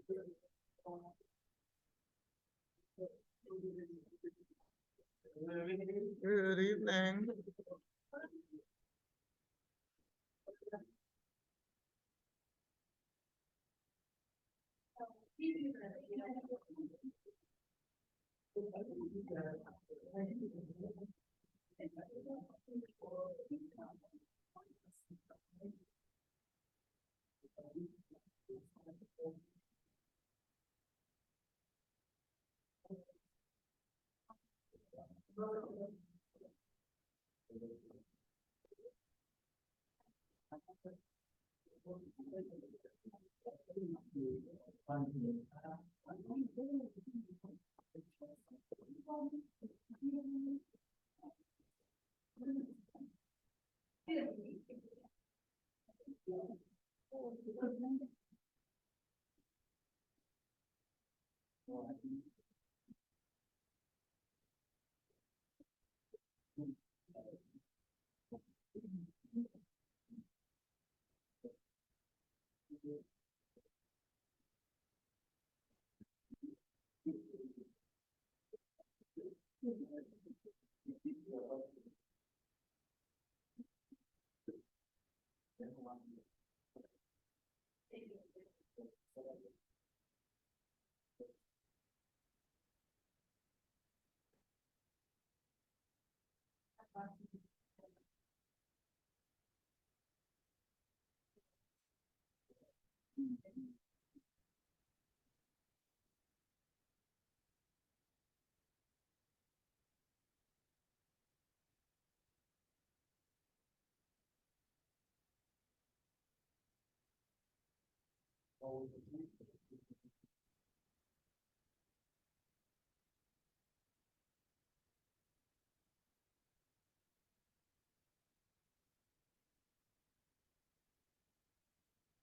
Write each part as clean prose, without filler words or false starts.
Good evening.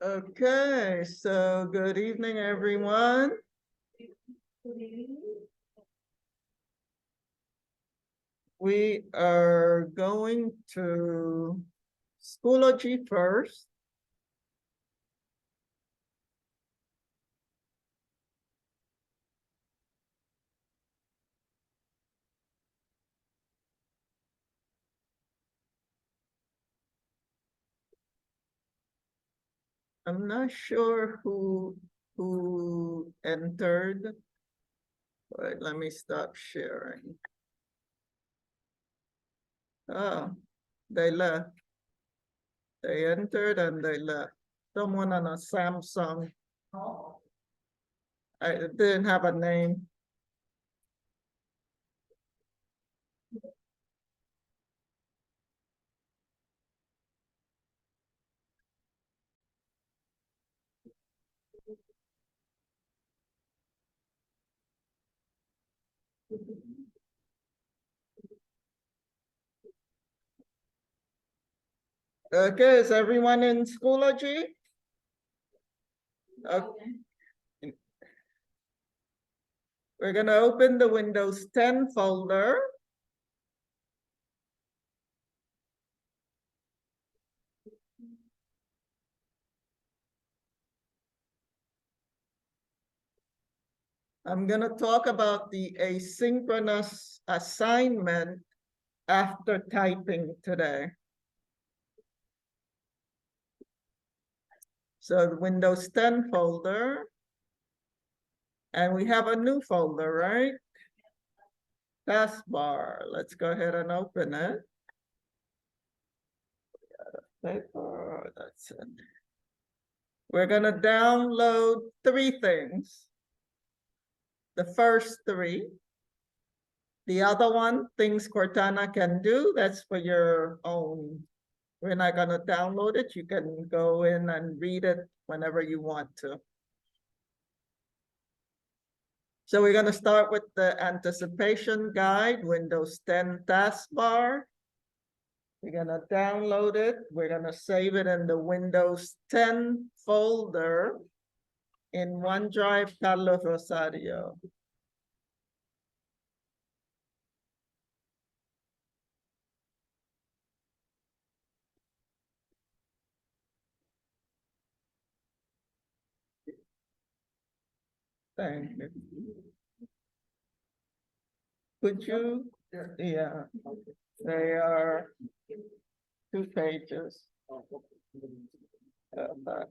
Okay, so good evening, everyone. We are going to Schoology first. I'm not sure who entered, but let me stop sharing. Oh, they left. They entered and they left. Someone on a Samsung. I didn't have a name. Okay, is everyone in Schoology? Okay. We're gonna open the Windows 10 folder. I'm gonna talk about the asynchronous assignment after typing today. So the Windows 10 folder, and we have a new folder, right? Taskbar. Let's go ahead and open it. Paper, that's it. We're gonna download 3 things. The first 3. The other one, things Cortana can do, that's for your own. We're not gonna download it. You can go in and read it whenever you want to. So we're gonna start with the anticipation guide, Windows 10 taskbar. We're gonna download it. We're gonna save it in the Windows 10 folder in OneDrive, Carlos Rosario. Thank you. Could you, yeah, they are 2 pages. Okay.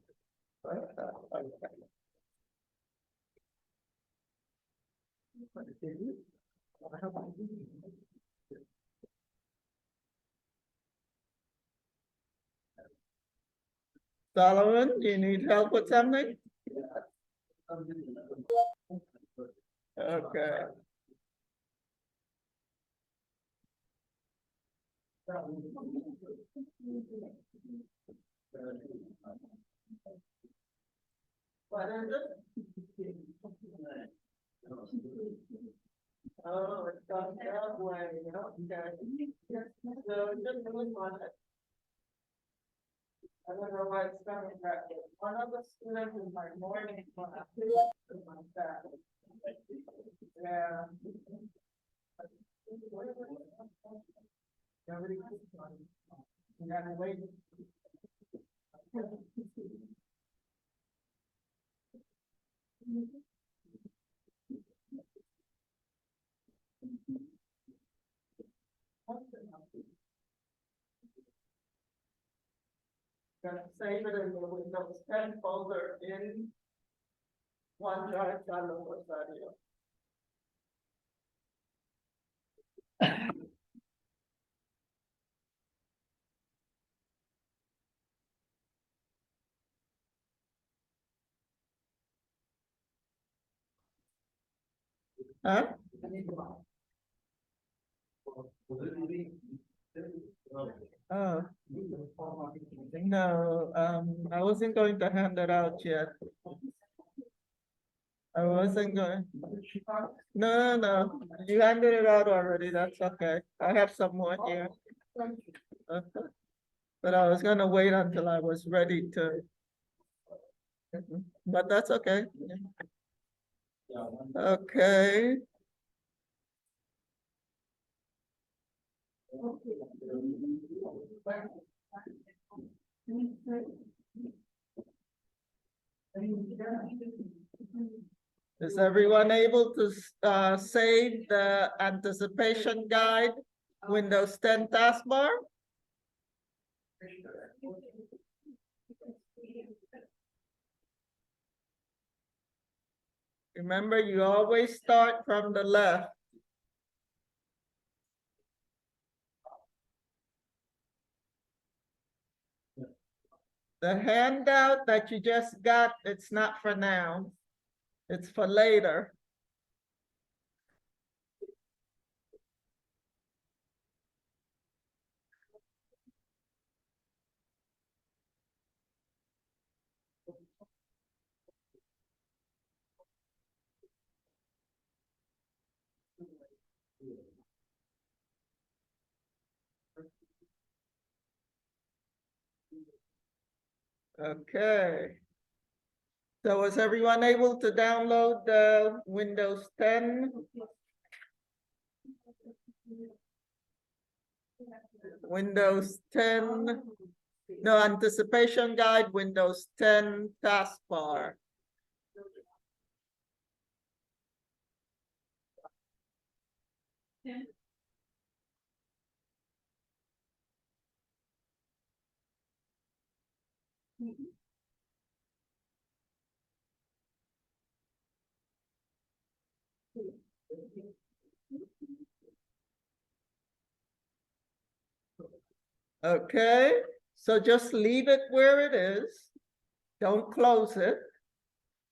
Solomon, do you need help with something? Okay. What is it? Oh, it's got that way, okay. So just look on it. I don't know why it's coming back. One of the students in my morning class. Like that. Yeah. You gotta wait. Gonna save it in the Windows 10 folder in OneDrive download audio. Huh? Oh. No, I wasn't going to hand it out yet. I wasn't going. No, no, you handed it out already, that's okay. I have some more here. But I was gonna wait until I was ready to. But that's okay. Okay. Is everyone able to save the anticipation guide, Windows 10 taskbar? Remember, you always start from the left. The handout that you just got, it's not for now. It's for later. Okay. So was everyone able to download the Windows 10? Windows 10, no, anticipation guide, Windows 10 taskbar. Okay, so just leave it where it is. Don't close it.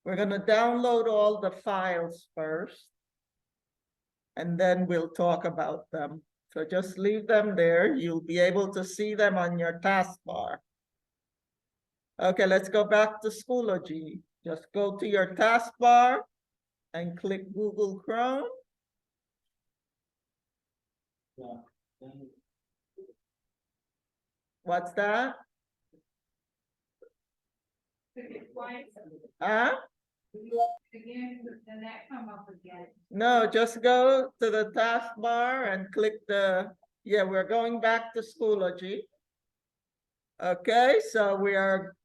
We're gonna download all the files first. And then we'll talk about them. So just leave them there. You'll be able to see them on your taskbar. Okay, let's go back to Schoology. Just go to your taskbar and click Google Chrome. What's that? Huh? Again, then that come up again. No, just go to the taskbar and click the, yeah, we're going back to Schoology. Okay, so we are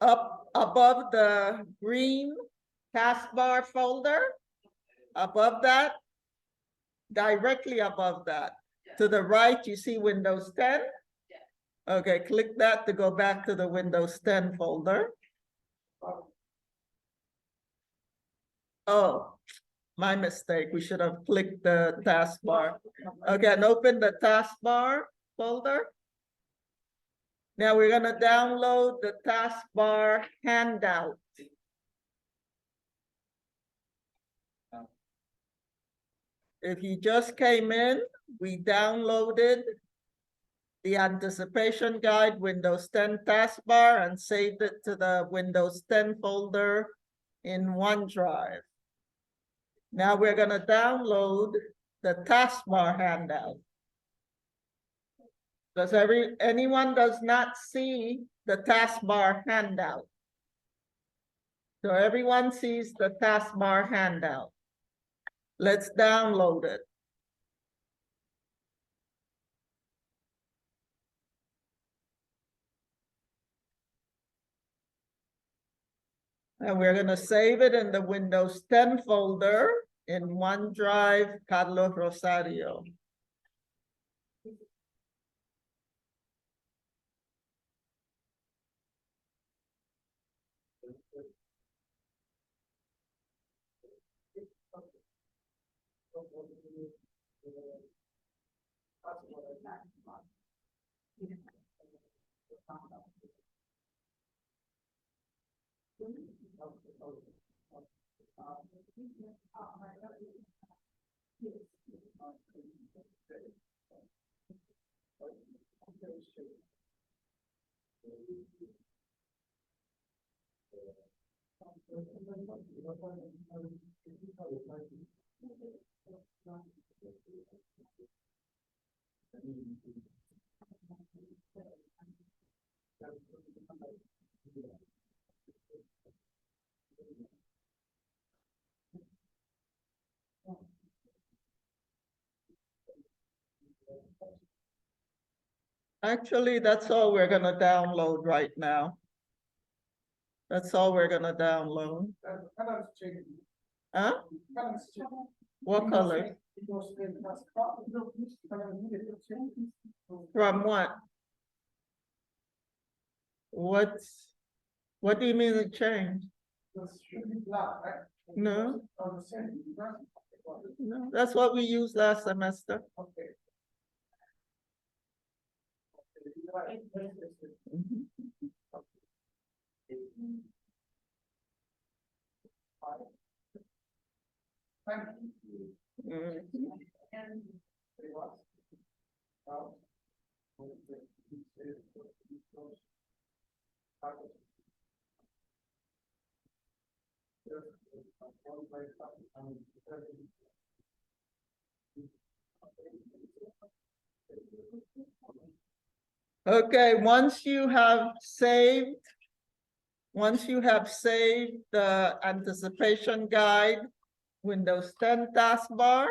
up above the green taskbar folder. Above that, directly above that, to the right, you see Windows 10. Okay, click that to go back to the Windows 10 folder. Oh, my mistake. We should have clicked the taskbar. Okay, and open the taskbar folder. Now we're gonna download the taskbar handout. If you just came in, we downloaded the anticipation guide Windows 10 taskbar and saved it to the Windows 10 folder in OneDrive. Now we're gonna download the taskbar handout. Does anyone does not see the taskbar handout? So everyone sees the taskbar handout. Let's download it. And we're gonna save it in the Windows 10 folder in OneDrive, Carlos Rosario. Actually, that's all we're gonna download right now. That's all we're gonna download. Huh? What color? From what? What do you mean it changed? No. No, that's what we used last semester. Mhm. Okay, once you have saved the anticipation guide, Windows 10 taskbar,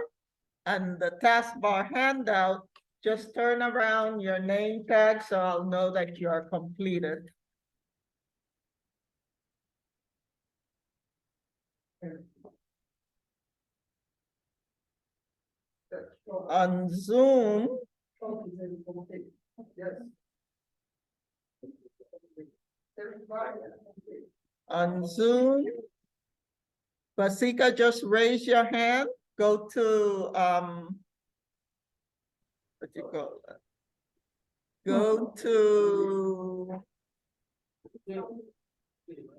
and the taskbar handout, just turn around your name tag so I'll know that you are completed. On Zoom, Basika, just raise your hand, go to, what you call that? Go to,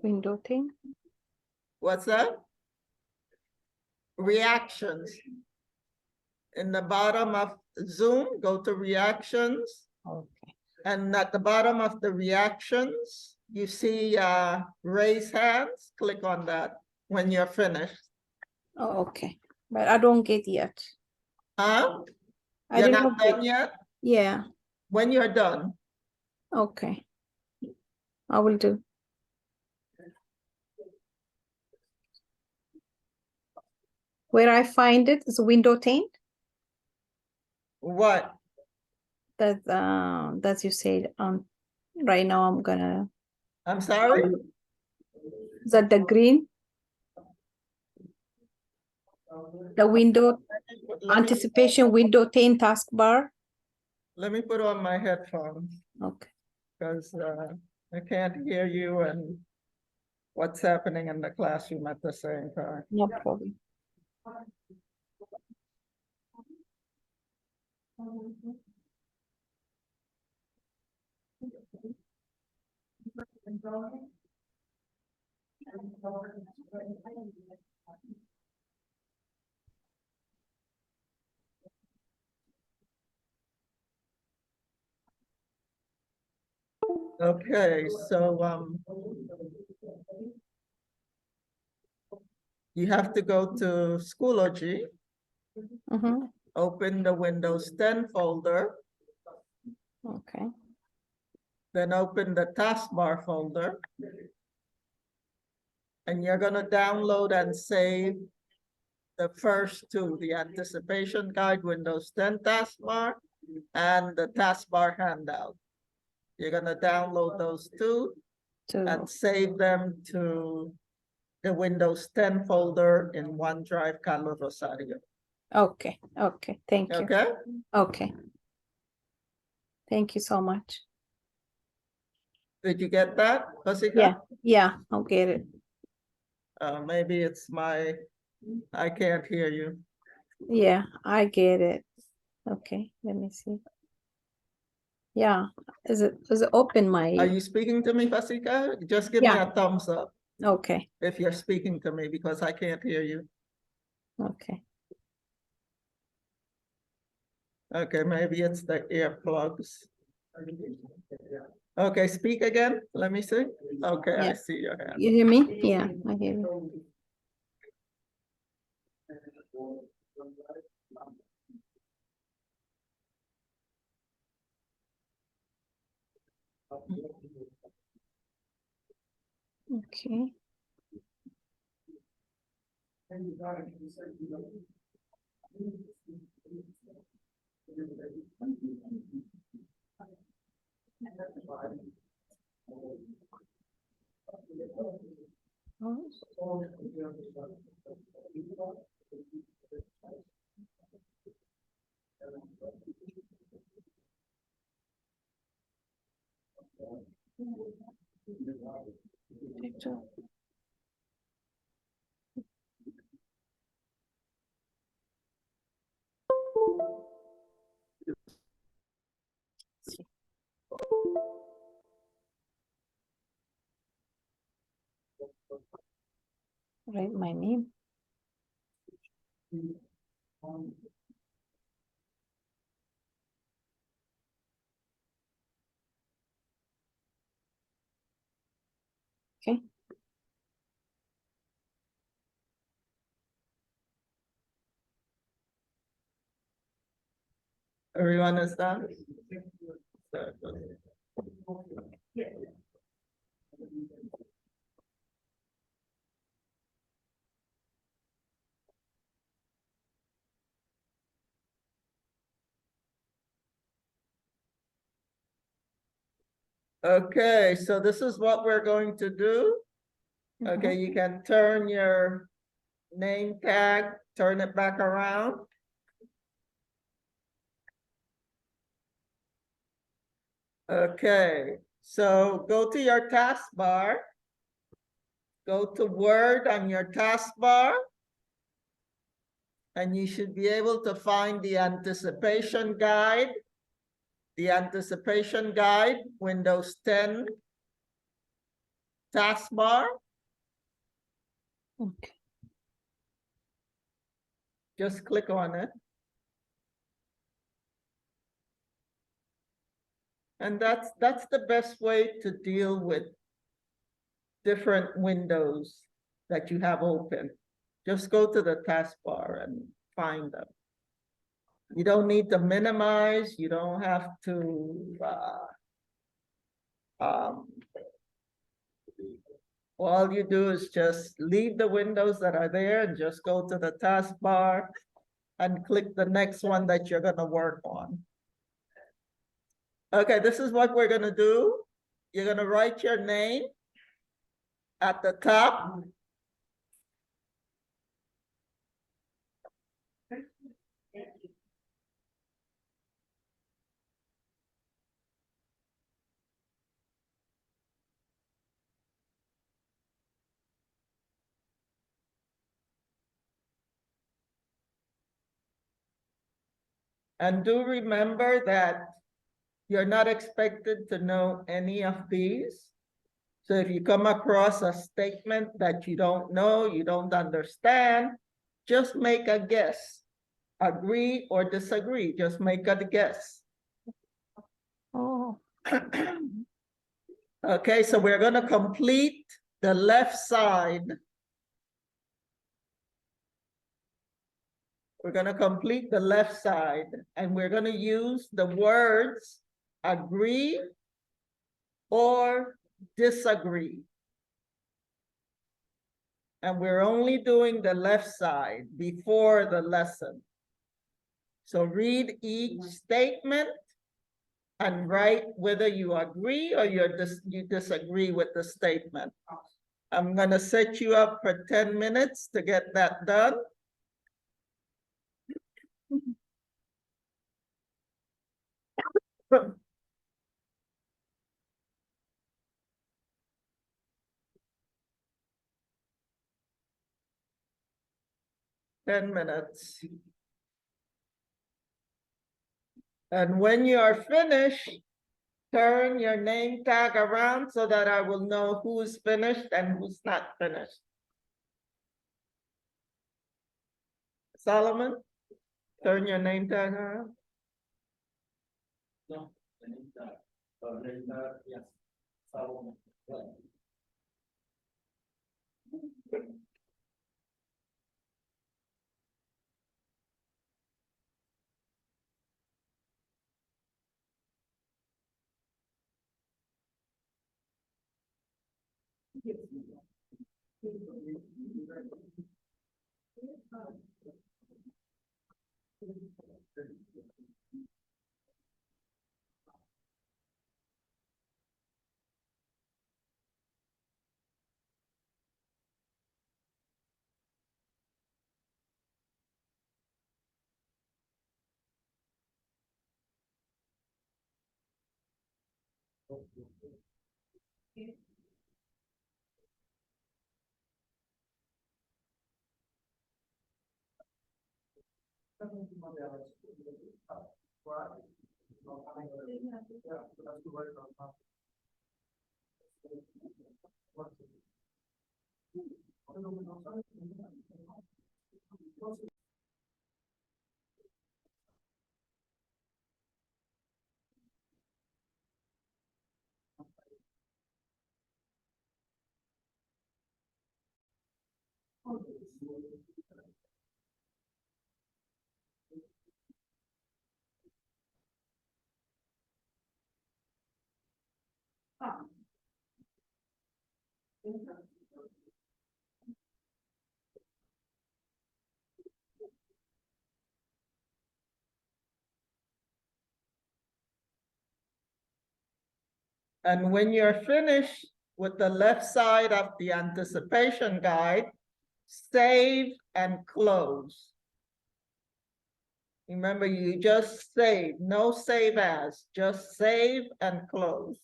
Window thing. what's that? Reactions. In the bottom of Zoom, go to reactions. Okay. And at the bottom of the reactions, you see raise hands. Click on that when you're finished. Oh, okay. But I don't get yet. Huh? I You're did not not done get. yet? Yeah. When you're done. Okay. I will do. Where I find it is window 10. What? That you said. Right now I'm gonna. I'm sorry? Is that the green? The window, Let me- anticipation window 10 taskbar. Let me put on my headphones Okay. because I can't hear you and what's happening in the classroom at the same time. No problem. Okay, so you have to go to Schoology, Mhm. open the Windows 10 folder, Okay. then open the taskbar folder. And you're gonna download and save the first two, the anticipation guide, Windows 10 taskbar, and the taskbar handout. You're gonna download those two So, and save them to the Windows 10 folder in OneDrive, Carlos Rosario. okay. Okay. Thank you. Okay? Okay. Thank you so much. Did you get that, Jessica? Yeah. Yeah. I'll get it. Maybe it's I can't hear you. Yeah, I get it. Okay, let me see. Yeah, is it open Are my, you speaking to me, Jessica? Just give me Yeah. a thumbs up okay, if you're speaking to me because I can't hear you. okay. Okay, maybe it's the earplugs. Okay, speak again. Let me see. Okay, I Yeah. see your hand. You hear me? Yeah, I hear you. Okay. Write my name. Okay. Everyone is done? Okay, so this is what we're going to do. Okay, you can turn your name tag, turn it back around. Okay, so go to your taskbar. Go to Word on your taskbar. And you should be able to find the anticipation guide. The anticipation guide, Windows 10 taskbar. Okay. Just click on it. And that's the best way to deal with different windows that you have open. Just go to the taskbar and find them. You don't need to minimize, you don't have to all you do is just leave the windows that are there and just go to the taskbar and click the next one that you're gonna work on. Okay, this is what we're gonna do. You're gonna write your name at the top. And do remember that you're not expected to know any of these. So if you come across a statement that you don't know, you don't understand, just make a guess. Agree or disagree, just make a guess. Oh, Okay, so we're gonna complete the left side. We're gonna complete the left side and we're gonna use the words agree or disagree. And we're only doing the left side before the lesson. So read each statement and write whether you agree or you disagree with the statement. I'm gonna set you up for 10 minutes to get that done. Ten minutes. And when you are finished, turn your name tag around so that I will know who's finished and who's not finished. Solomon, turn your name tag around. No, yes. Solomon. And when you're finished with the left side of the anticipation guide, save and close. Remember, you just save, no save as, just save and close.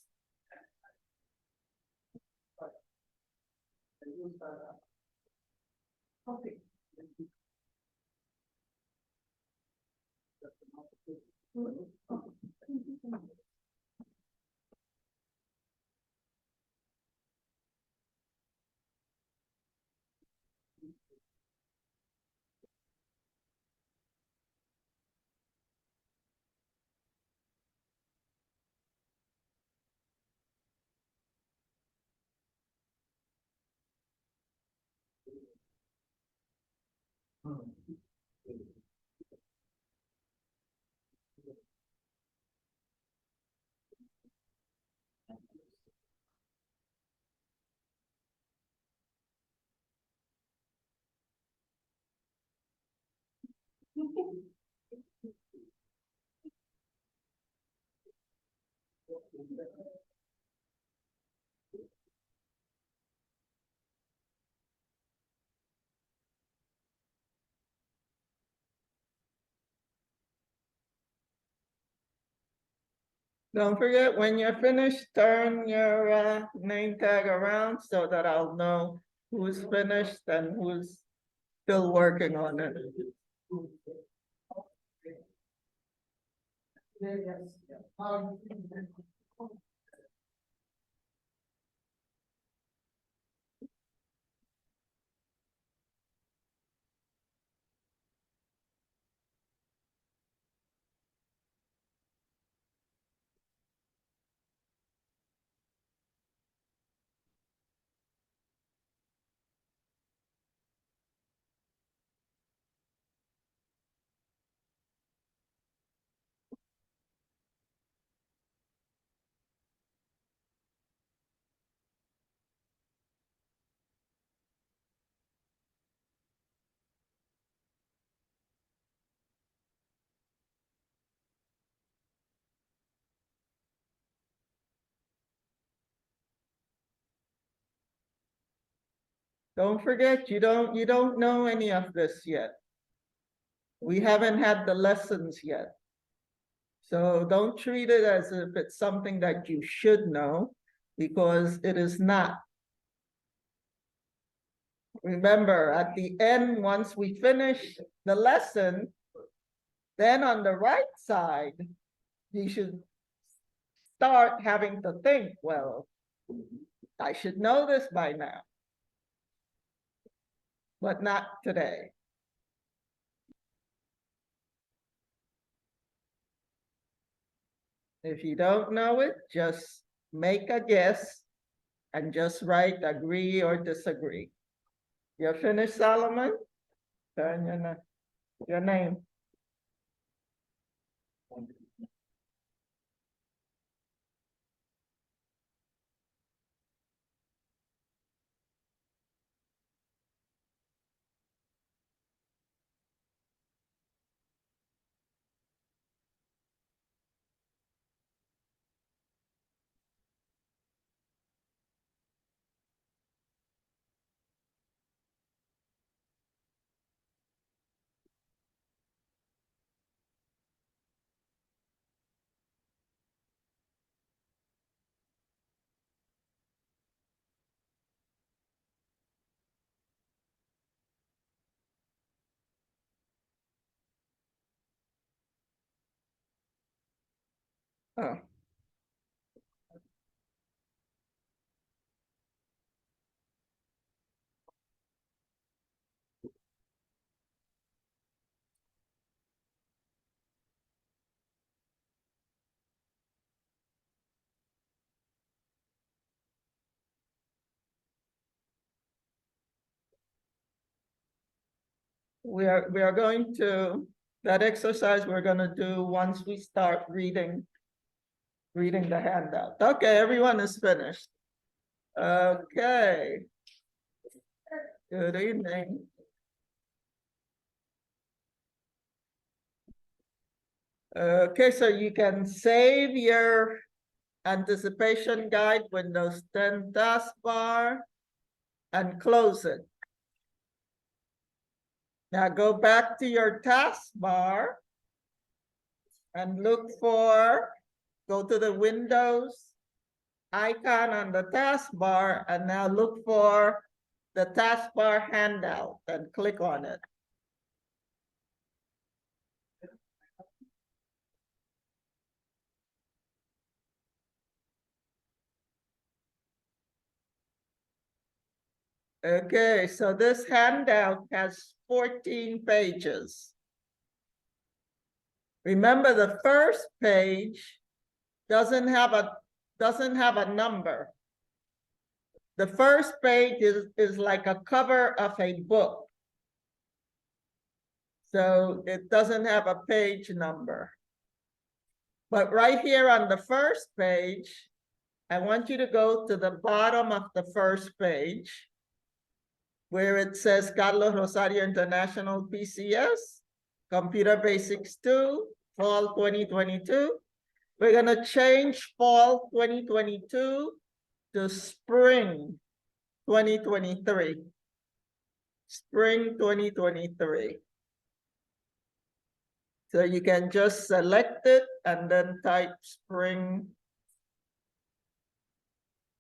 Don't forget, when you're finished, turn your name tag around so that I'll know who's finished and who's still working on it. Don't forget, you don't know any of this yet. We haven't had the lessons yet. So don't treat it as if it's something that you should know, because it is not. Remember, at the end, once we finish the lesson, then on the right side, you should start having to think, well, I should know this by now. But not today. If you don't know it, just make a guess and just write agree or disagree. You're finished, Solomon? Turn your name. Oh. We are going to, that exercise we're gonna do once we start reading the handout. Okay, everyone is finished. Okay. Good evening. Okay, so you can save your anticipation guide, Windows 10 taskbar, and close it. Now go back to your taskbar and go to the Windows icon on the taskbar, and now look for the taskbar handout and click on it. Okay, so this handout has 14 pages. Remember, the first page doesn't have a number. The first page is like a cover of a book. So it doesn't have a page number. But right here on the first page, I want you to go to the bottom of the first page where it says Carlos Rosario International PCS, Computer Basics 2, Fall 2022. We're gonna change Fall 2022 to Spring 2023. Spring 2023. So you can just select it and then type Spring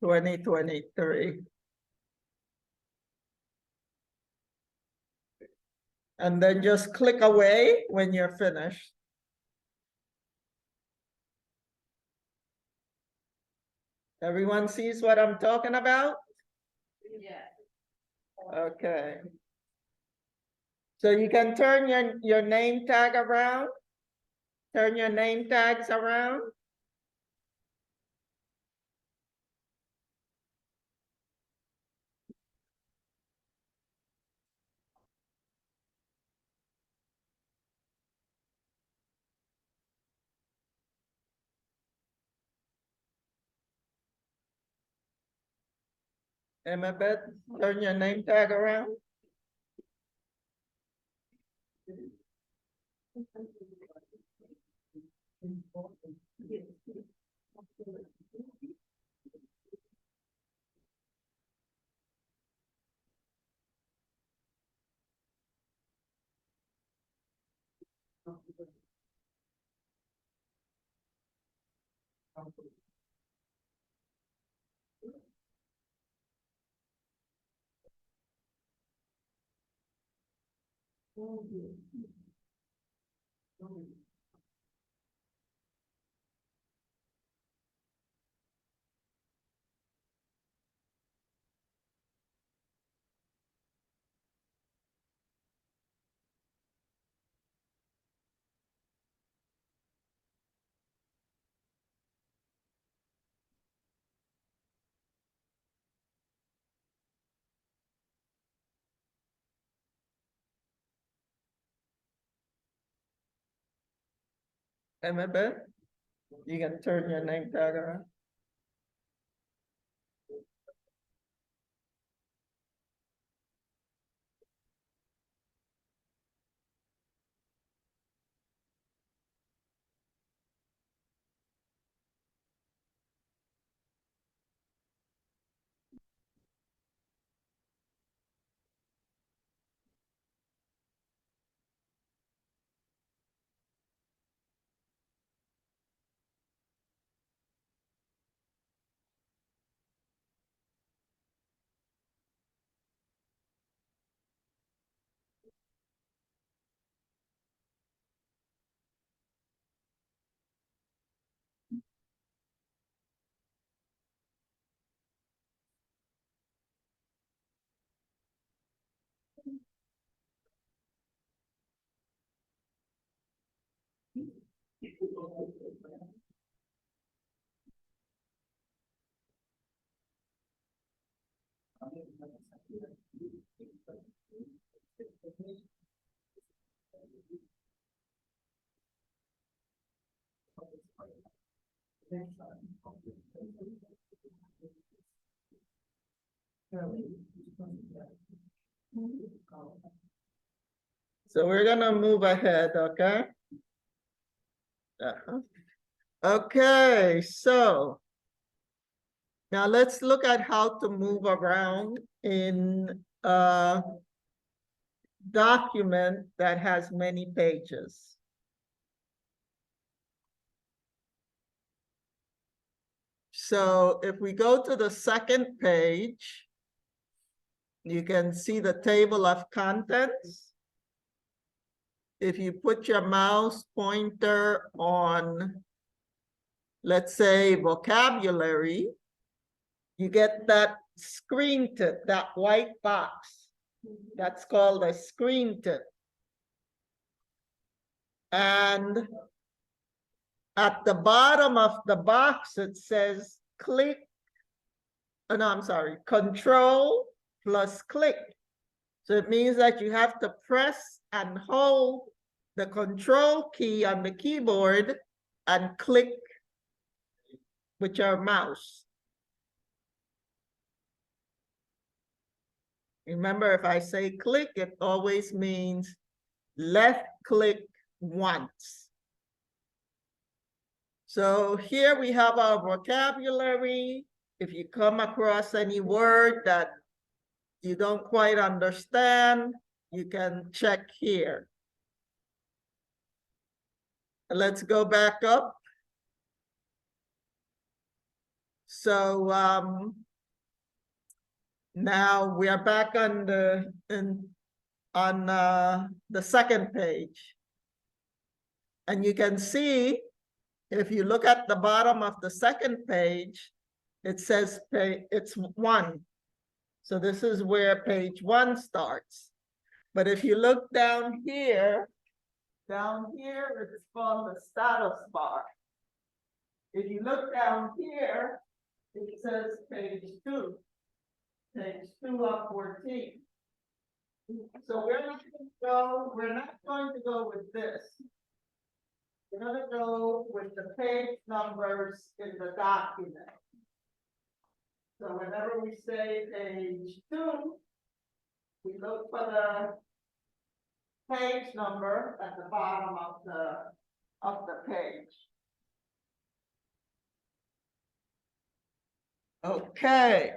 2023. And then just click away when you're finished. Everyone sees what I'm talking about? Yeah. Okay. So you can turn your name tag around. Turn your name tags around. Beth, turn your name tag around. Beth, you can turn your name tag around. So we're gonna move ahead, okay? Okay, so now let's look at how to move around in a document that has many pages. So if we go to the second page, you can see the table of contents. If you put your mouse pointer on, let's say, vocabulary, you get that screen tip, that white box. That's called a screen tip. And at the bottom of the box, it says click, oh no, I'm sorry, control plus click. So it means that you have to press and hold the control key on the keyboard and click with your mouse. Remember, if I say click, it always means left click once. So here we have our vocabulary. If you come across any word that you don't quite understand, you can check here. Let's go back up. So now we are back on the second page. And you can see, if you look at the bottom of the second page, It says it's 1. So this is where page 1 starts. But if you look down here it's called the status bar. If you look down here, it says page 2. Page 2 of 14. So we're not going to go with this. We're gonna go with the page numbers in the document. So whenever we say page 2, we look for the page number at the bottom of the page. Okay.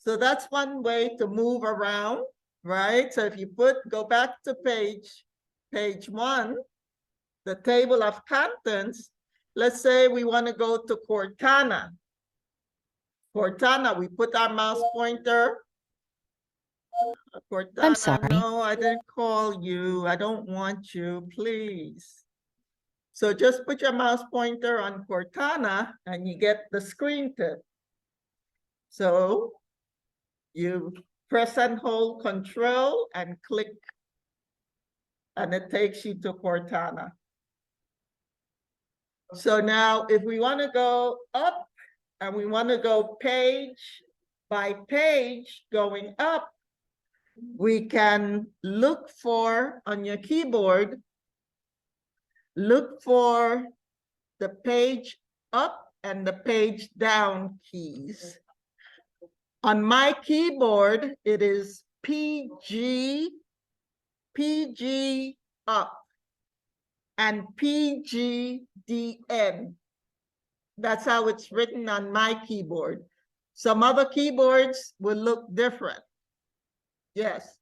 So that's one way to move around, right? So if you go back to page 1, the table of contents, let's say we want to go to Cortana. Cortana, we put our mouse pointer. Cortana, I'm sorry. no, I didn't call you. I don't want you, please. So just put your mouse pointer on Cortana and you get the screen tip. So you press and hold Control and click, and it takes you to Cortana. So now if we want to go up and we want to go page by page going up, we can look for, on your keyboard, look for the page up and the page down keys. On my keyboard, it is PG up and PGDN. That's how it's written on my keyboard. Some other keyboards will look different. Yes.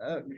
Okay.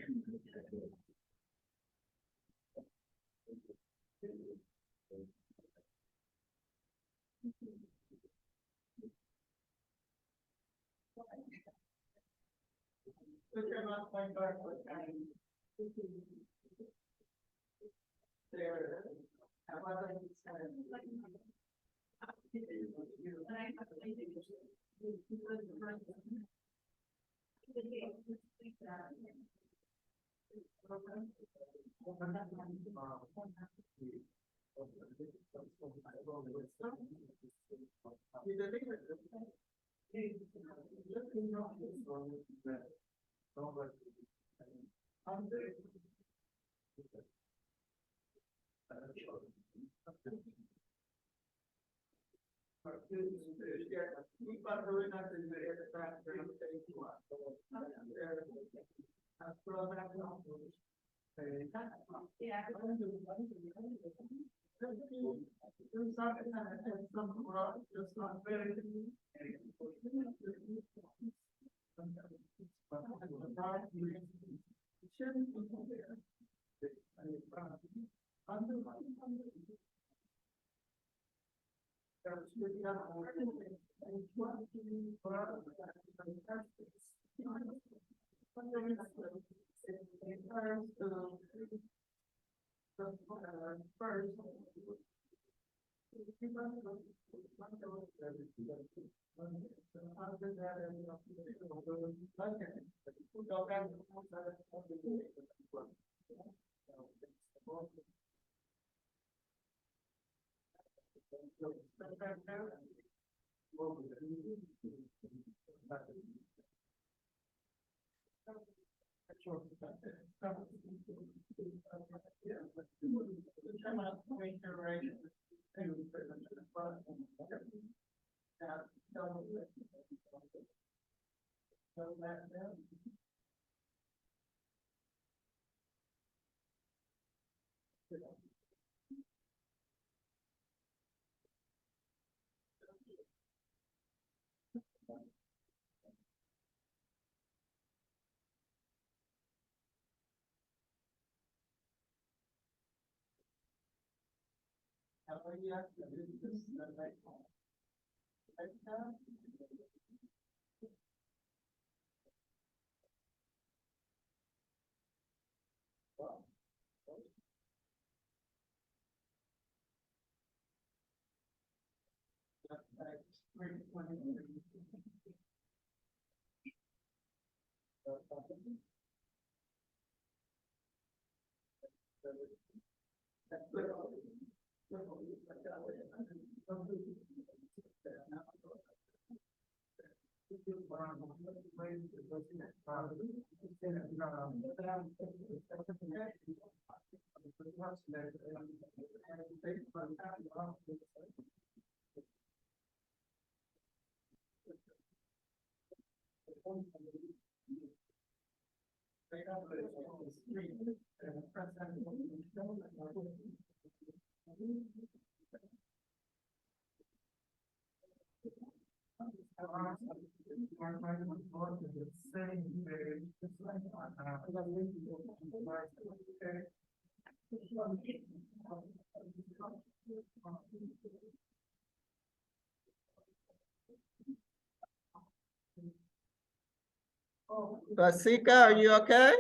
Basika, are you okay?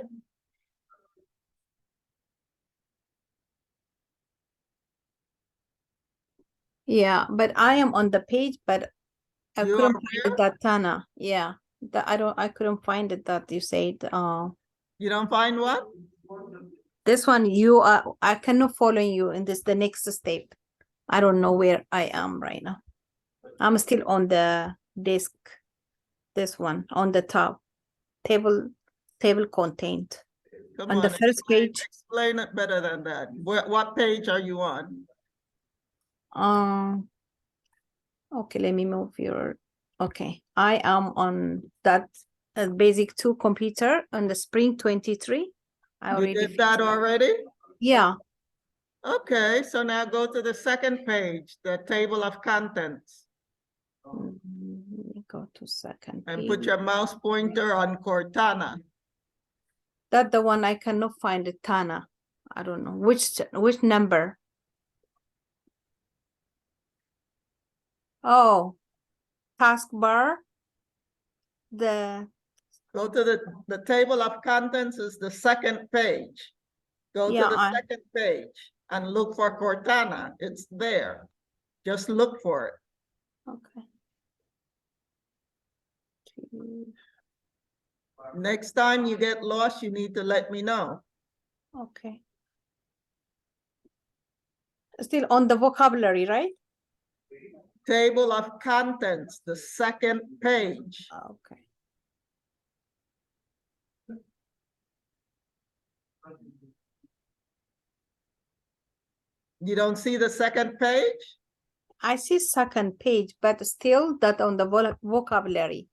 Yeah, but I am on the page, but I You couldn't are find that Tana. Yeah, I couldn't find it that you said. You don't find what? This one I cannot follow you in this the next step. I don't know where I am right now. I'm still on the disk. This one on the top table content Come on the on, first page. explain it better than that. What page are you on? Okay, let me move your. Okay, I am on that basic 2 computer on the spring 23. I You already did that already? Yeah. Okay, so now go to the second page, the table of contents, Let me go to second and page. put your mouse pointer on Cortana. That the one I cannot find it, Tana. I don't know which number. Oh, taskbar. Go to the table of contents is the second page. Go to Yeah, the second page and look for Cortana. It's there. Just look for it. okay. Next time you get lost, you need to let me know. Okay. Still on the vocabulary, right? Table of contents, the second page. Okay. You don't see the second page? I see second page, but still that on the vocabulary.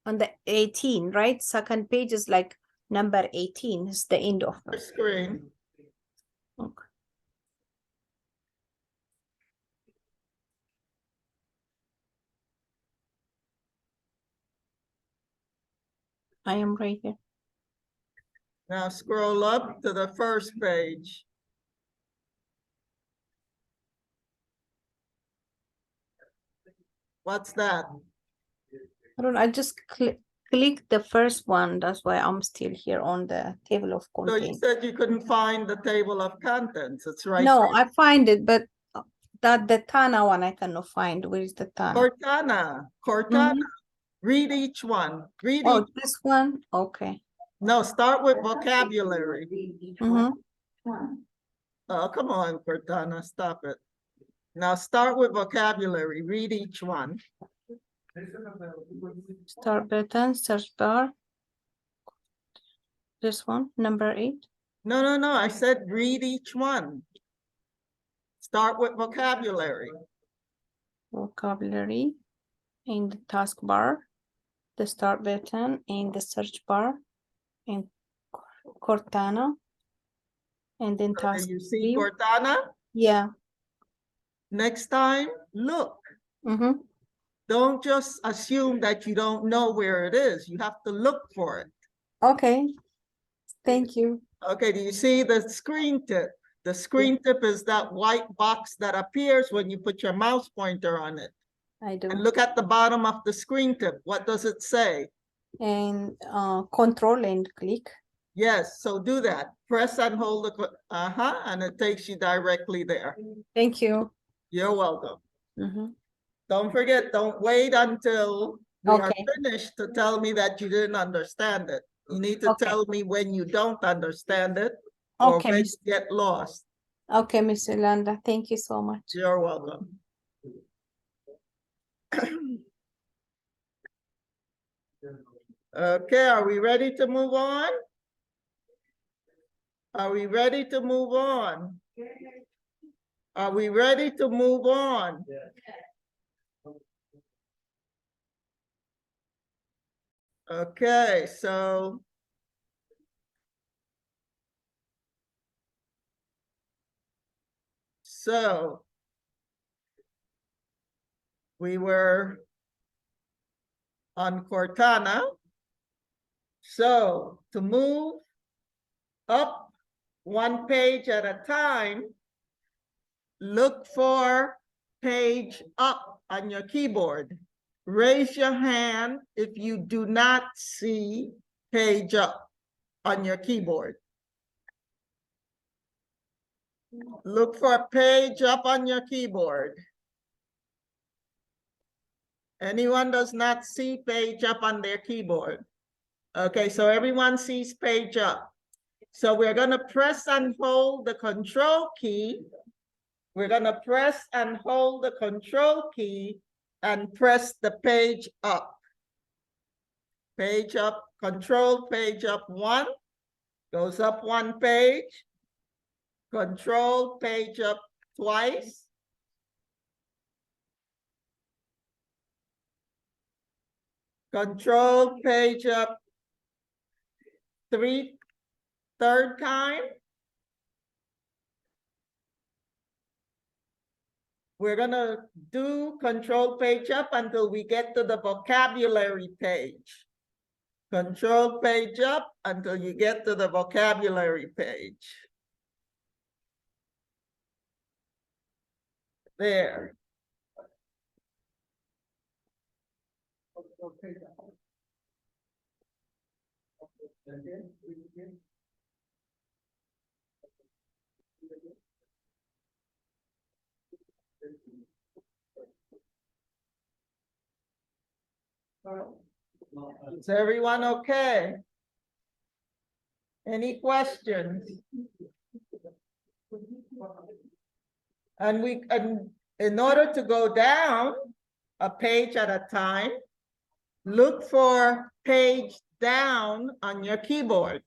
On the 18, right? Second page is like number 18 is the end of Your it. screen. Okay. I am right here. Now scroll up to the first page. What's that? I don't know, I just click the first one. That's why I'm still here on the table of So you contents. said you couldn't find the table of contents. It's right No, there. I find it, but that the Tana one I cannot find. Where is the Tana? Cortana, Cortana. Mhm. Read each one. Read Oh, each. this one. Okay. No, start with vocabulary. Mhm. Oh, come on, Cortana, stop it. Now start with vocabulary, read each one. Start button, search bar. This one, number 8. No, I said read each one. Start with vocabulary. Vocabulary in the taskbar, the start button in the search bar, in Cortana, and then So task you see view. Cortana? Yeah. Next time, look. Mm-hmm. Don't just assume that you don't know where it is. You have to look for it. Okay. Thank you. Okay, do you see the screen tip? The screen tip is that white box that appears when you put your mouse pointer on it. I do. And look at the bottom of the screen tip. What does it say? And control and click. Yes, so do that. Press and hold the, and it takes you directly there. Thank you. You're welcome. Mm-hmm. Don't forget, don't wait until we are Okay. finished to tell me that you didn't understand it. You need to Okay. tell me when you don't understand it or Okay, when Miss. you get lost. Okay, Miss Yolanda. Thank you so much. You're welcome. Okay, are we ready to move on? Are we ready to move on? Are we ready to move on? Okay, so we were on Cortana. So to move up one page at a time, look for page up on your keyboard. Raise your hand if you do not see page up on your keyboard. Look for page up on your keyboard. Anyone does not see page up on their keyboard? Okay, so everyone sees page up. So we're gonna press and hold the control key. We're gonna press and hold the control key and press the page up. Page up, control page up 1, goes up 1 page. Control page up twice. Control page up third time. We're gonna do control page up until we get to the vocabulary page. Control page up until you get to the vocabulary page. There. Is everyone okay? Any questions? And in order to go down a page at a time, look for page down on your keyboard.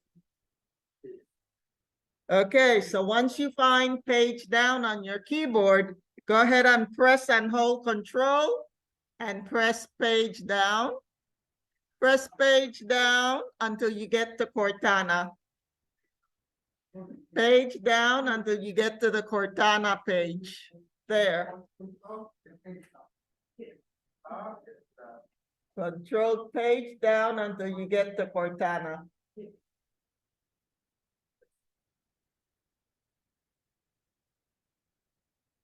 Okay, so once you find page down on your keyboard, go ahead and press and hold control and press page down. Press page down until you get to Cortana. Page down until you get to the Cortana page. There. Control page down until you get to Cortana.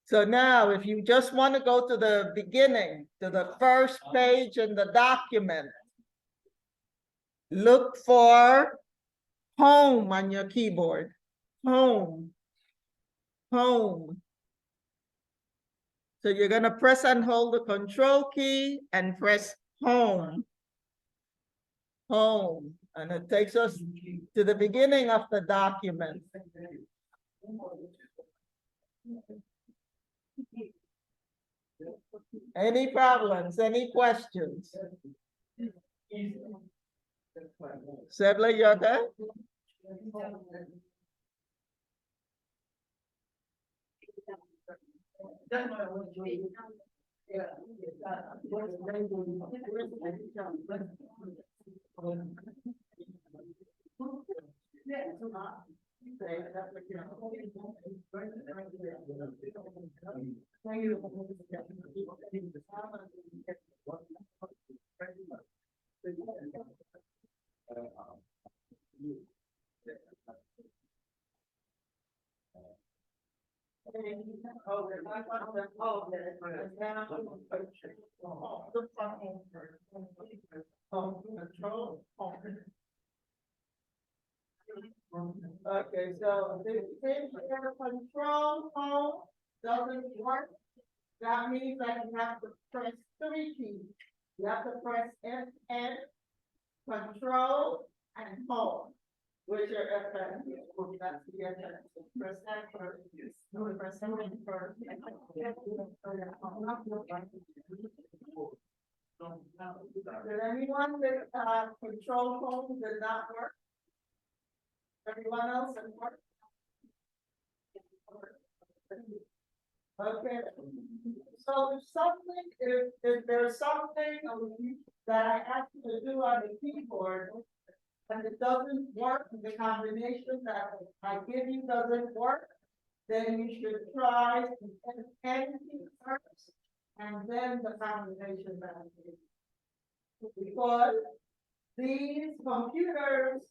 So now, if you just want to go to the beginning, to the first page in the document, look for home on your keyboard. Home. Home. So you're going to press and hold the control key and press home. Home. And it takes us to the beginning of the document. Any problems, any questions? Sebla, you okay? Okay, so the air control home doesn't work. That means that you have to press 3 keys. You have to press FN, control, and home, which are FN. That's the FN. Press that first. No, press that first. Did anyone that, control home did not work? Everyone else it worked? Okay, so if there's something that I have to do on the keyboard and it doesn't work, the combination that I give you doesn't work, then you should try the N key first and then the combination that I give you. Because these computers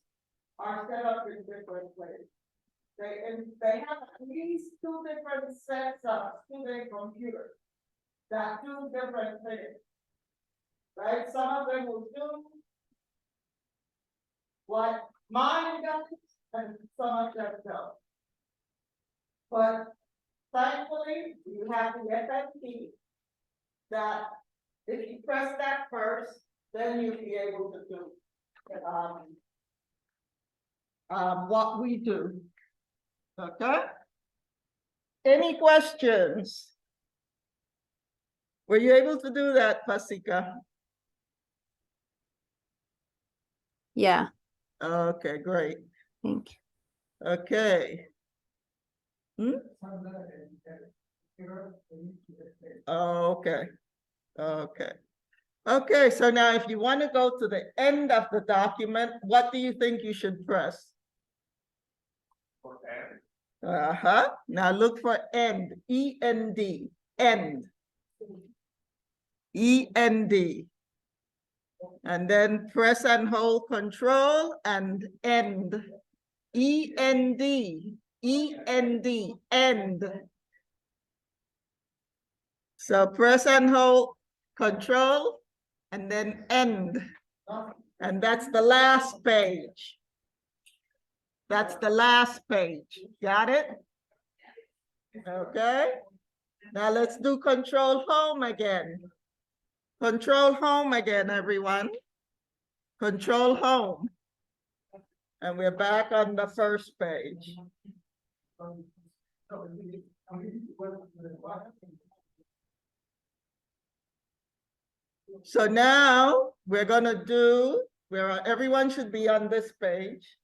are set up in different ways. They have at least 2 different sets of student computers that do different things. Right? Some of them will do what mine does, and some of them don't. But thankfully, you have the FFP that if you press that first, then you'll be able to do what we do. Okay? Any questions? Were you able to do that, Pasika? Yeah, Okay, great. thank you. Okay. Okay. Okay. Okay, so now if you want to go to the end of the document, what do you think you should press? Uh-huh. Now look for end, E-N-D, end. E-N-D. And then press and hold control and end. E-N-D, E-N-D, end. So press and hold control and then end. And that's the last page. That's the last page. Got it? Okay. Now let's do control home again. Control home again, everyone. Control home. And we're back on the first page. So now we're gonna do, everyone should be on this page.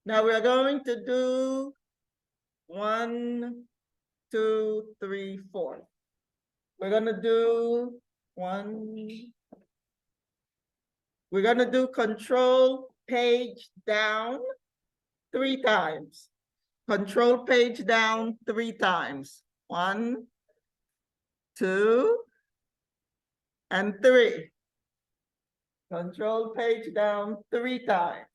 Now we're going to do 1, 2, 3, 4. We're gonna do we're gonna do control page down 3 times. Control page down 3 times. 1, 2, and 3. Control page down 3 times.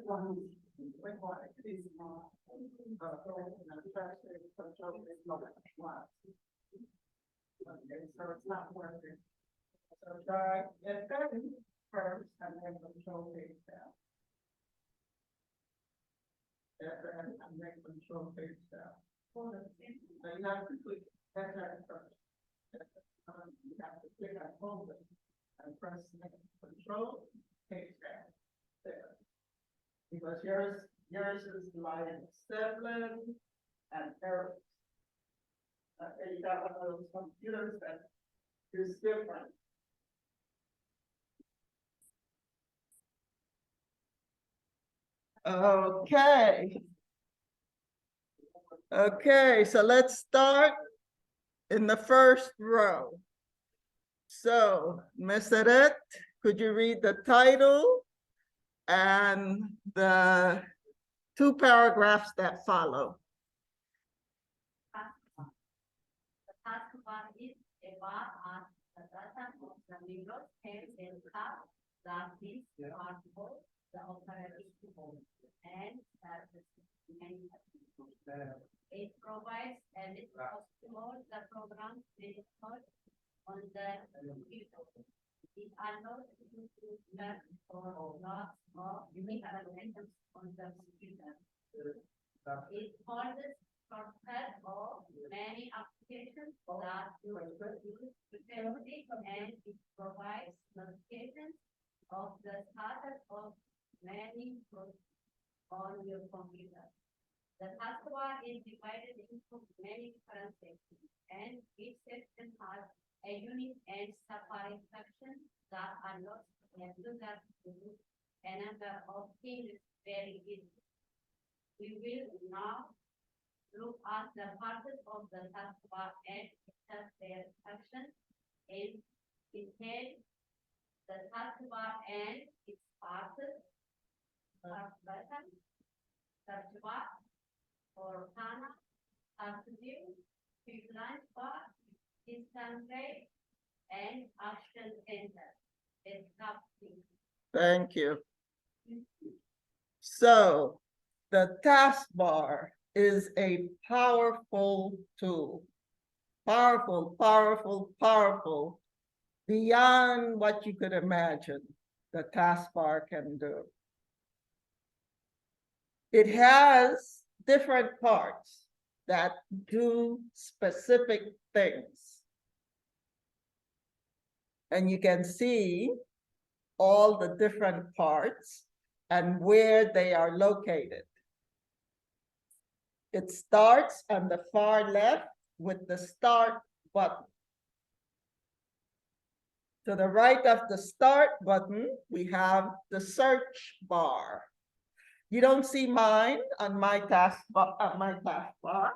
Okay, so it's not working. So try F7 first and then control page down. F7 and then control page down. So you have to click F7 first. You have to click on home and press control page down. There. Because yours is line 7 and errors. You got one of those computers that is different. Okay. Okay, so let's start in the first row. So, Ms. Eret, could you read the title and the 2 paragraphs that follow? The taskbar is a bar at the bottom of the Windows 10 desktop that is portable, the operating system, and many it provides a list of all the programs installed on the computer. It allows you to learn or not or unique items on the computer. It holds shortcut of many applications that you use frequently, and it provides notifications of the status of many programs on your computer. The taskbar is divided into many different sections, and each section has a unique and separate section that allows a user to do a number of things very easily. We will now look at the parts of the taskbar and discuss their functions in detail. The taskbar and its parts are button, search bar, Cortana, view, quick launch bar, instant tray, and action center. Thank you. So, the taskbar is a powerful tool. Powerful, powerful, powerful, beyond what you could imagine the taskbar can do. It has different parts that do specific things. And you can see all the different parts and where they are located. It starts on the far left with the start button. To the right of the start button, we have the search bar. You don't see mine on my taskbar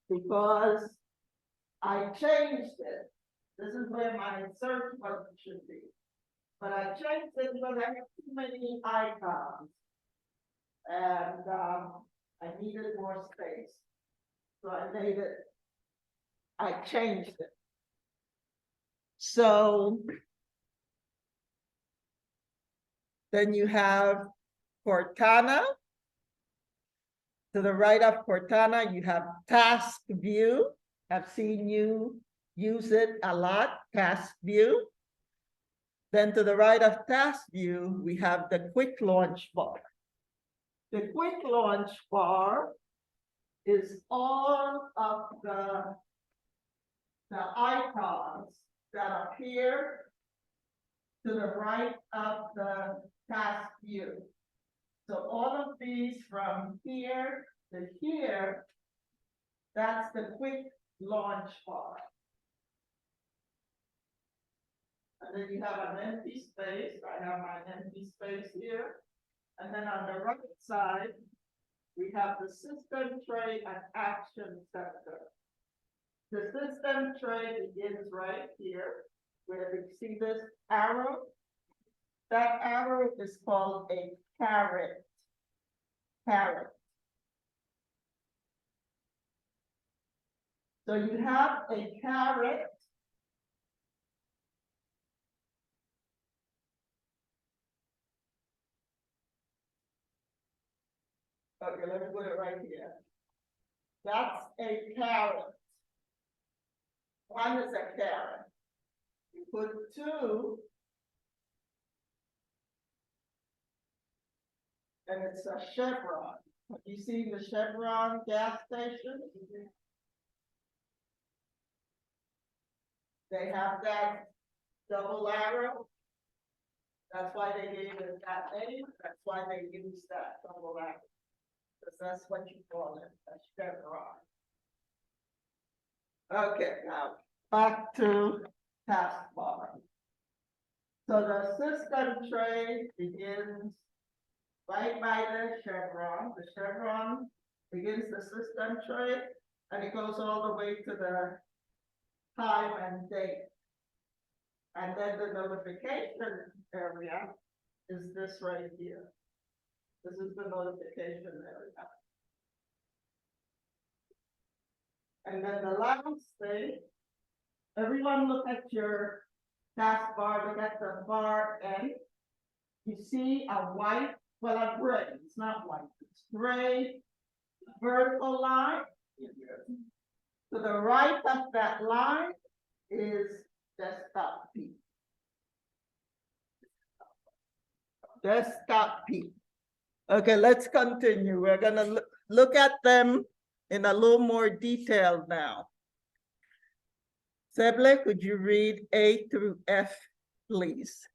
because I changed it. This is where my search button should be. But I changed it because I have too many icons. And I needed more space. So I changed it. So then you have Cortana. To the right of Cortana, you have Task View. I've seen you use it a lot, Task View. Then to the right of Task View, we have the Quick Launch Bar. The Quick Launch Bar is all of the icons that appear to the right of the Task View. So all of these from here to here, that's the Quick Launch Bar. And then you have an empty space. I have my empty space here. And then on the right side, we have the System Tray and Action Center. The System Tray begins right here, where you see this arrow. That arrow is called a caret. Caret. So you have a caret. Okay, let me put it right here. That's a carrot. One is a carrot. You put two. And it's a Chevron. Have you seen the Chevron gas station? They have that double arrow. That's why they gave it that name. That's why they use that double arrow. Because that's what you call it, a Chevron. Okay, now back to Taskbar. So the system tray begins right by the Chevron. The Chevron begins the system tray and it goes all the way to the time and date. And then the notification area is this right here. This is the notification area. And then the last thing, everyone look at your taskbar, look at the bar end. You see a white, well, a gray, it's not white, it's gray vertical line. To the right of that line is desktop P. Desktop P. Okay, let's continue. We're gonna look at them in a little more detail now. Seble, could you read A through F, please?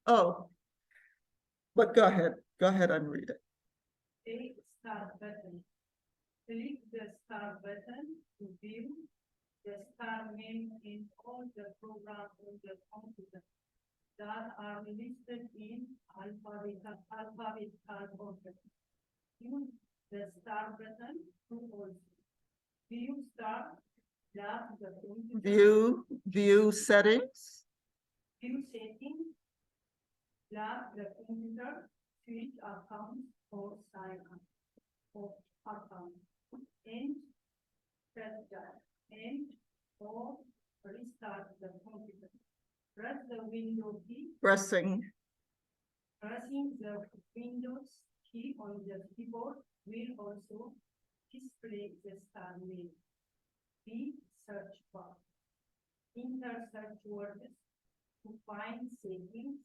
Oh, but go ahead and read it. A star button. Click the star button to view the star name in all the programs on the computer that are listed in alphabetical order. Use the star button to also view star that the computer View settings. view settings that the computer switch accounts or sign up or account and press that and or restart the computer. Press the window key. Pressing. Pressing the Windows key on the keyboard will also display the star name. B search bar. Enter search words to find settings,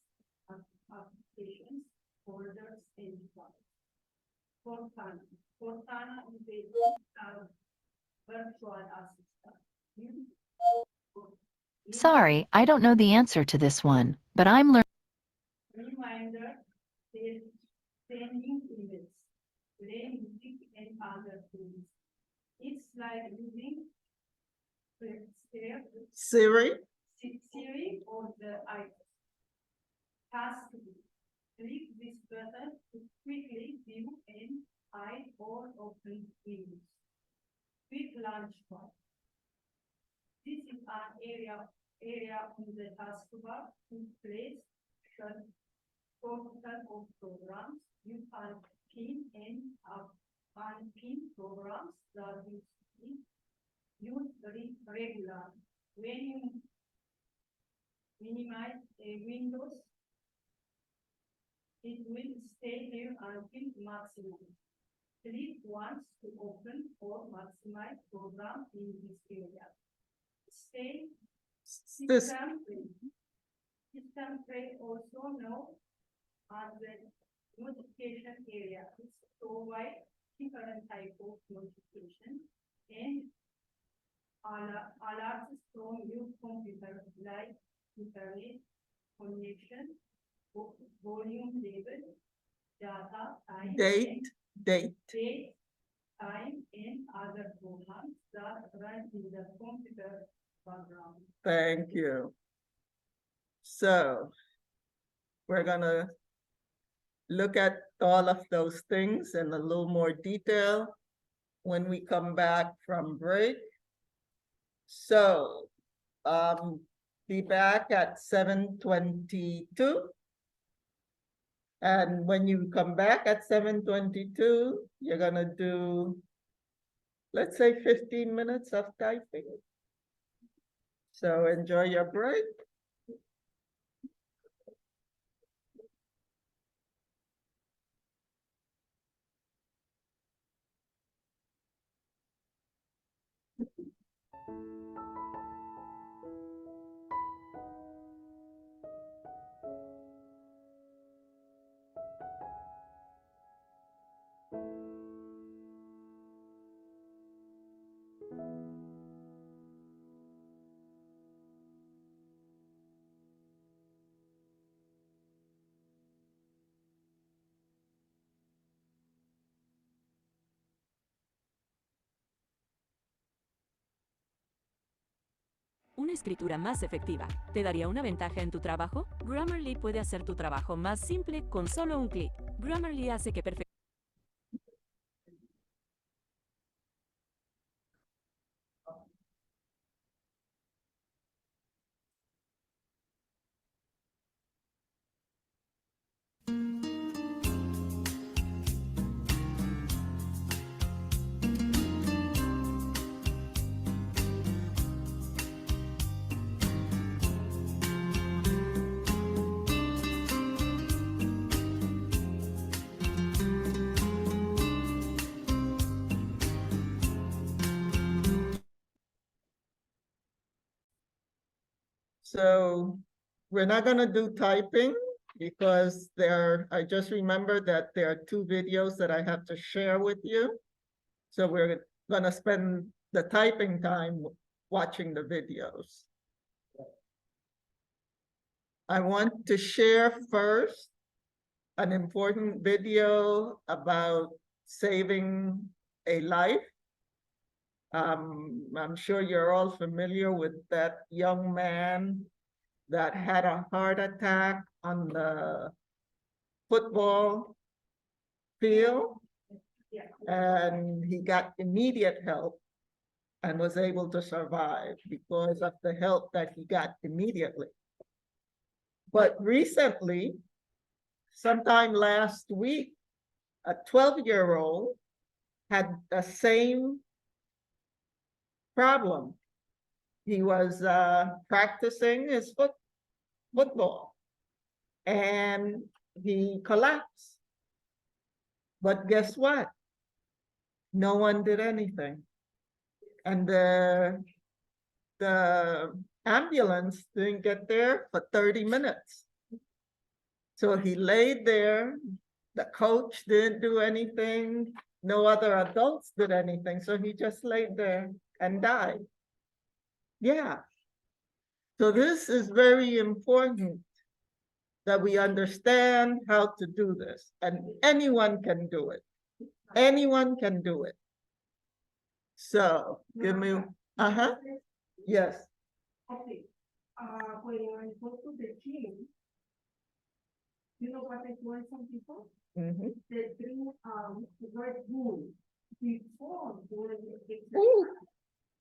applications, folders, and files. Cortana. Cortana is a virtual assistant. Sorry, I don't know the answer to this one, but I'm learning. Reminder, sending emails, playing music, and other things. It's like using Siri. Siri or the iPhone. Taskbar. Click this button to quickly view and hide or open windows. Quick launch bar. This is an area on the taskbar to place the total of programs. You can pin and unpin programs that you use regular. When you minimize a Windows, it will stay here until maximum. Click once to open or maximize program in this area. Stay system tray also known as the notification area. It's provide different type of notification and alerts from your computer like internet connection, volume level, data, time, Date. date, time, and other programs that run in the computer background. Thank you. So we're gonna look at all of those things in a little more detail when we come back from break. So be back at 7:22. And when you come back at 7:22, you're gonna do, let's say 15 minutes of typing. So enjoy your break. Una escritura más efectiva ¿te daría una ventaja en tu trabajo? Grammarly puede hacer tu trabajo más simple con solo un clic. Grammarly hace que So we're not gonna do typing because I just remembered that there are 2 videos that I have to share with you. So we're gonna spend the typing time watching the videos. I want to share first an important video about saving a life. I'm sure you're all familiar with that young man that had a heart attack on the football field. And he got immediate help and was able to survive because of the help that he got immediately. But recently, sometime last week, a 12-year-old had the same problem. He was practicing his football and he collapsed. But guess what? No one did anything. And the ambulance didn't get there for 30 minutes. So he laid there, the coach didn't do anything, no other adults did anything, so he just laid there and died. Yeah. So this is very important that we understand how to do this, and anyone can do it. Anyone can do it. So give me, yes. Okay, when I go to the gym, you know what I do some people? Mhm. They bring, Red Bull before doing the Ooh. exercise.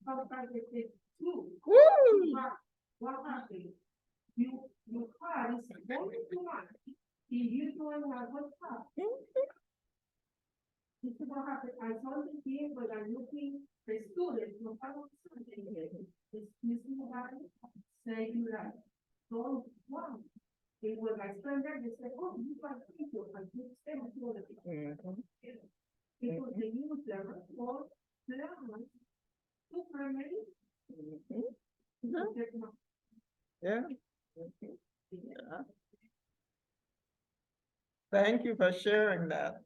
Sometimes they take 2. Woo! But what happens? Your car is going too much. If you doing a good stuff, this is what happens. I saw the game, but I'm looking the students, no matter something. Excuse me, say you that. Don't want. They were my friend there, they said, oh, you got people, and you stay with all the people. Mhm. Because they use their for learn to primary. Mhm. Yeah. Mhm. Yeah. Thank you for sharing that.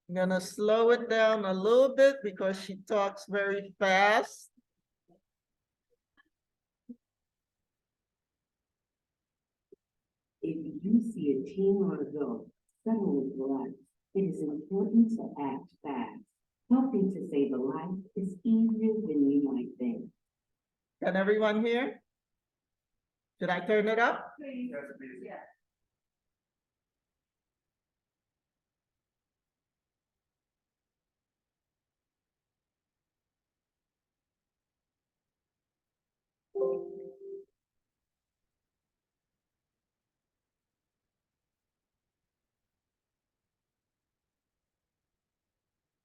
I'm gonna slow it down a little bit because she talks very fast. If you see a teen or adult suddenly collapse, it is important to act fast. Helping to save a life is easier than you might think. Can everyone hear? Should I turn it up? Yeah.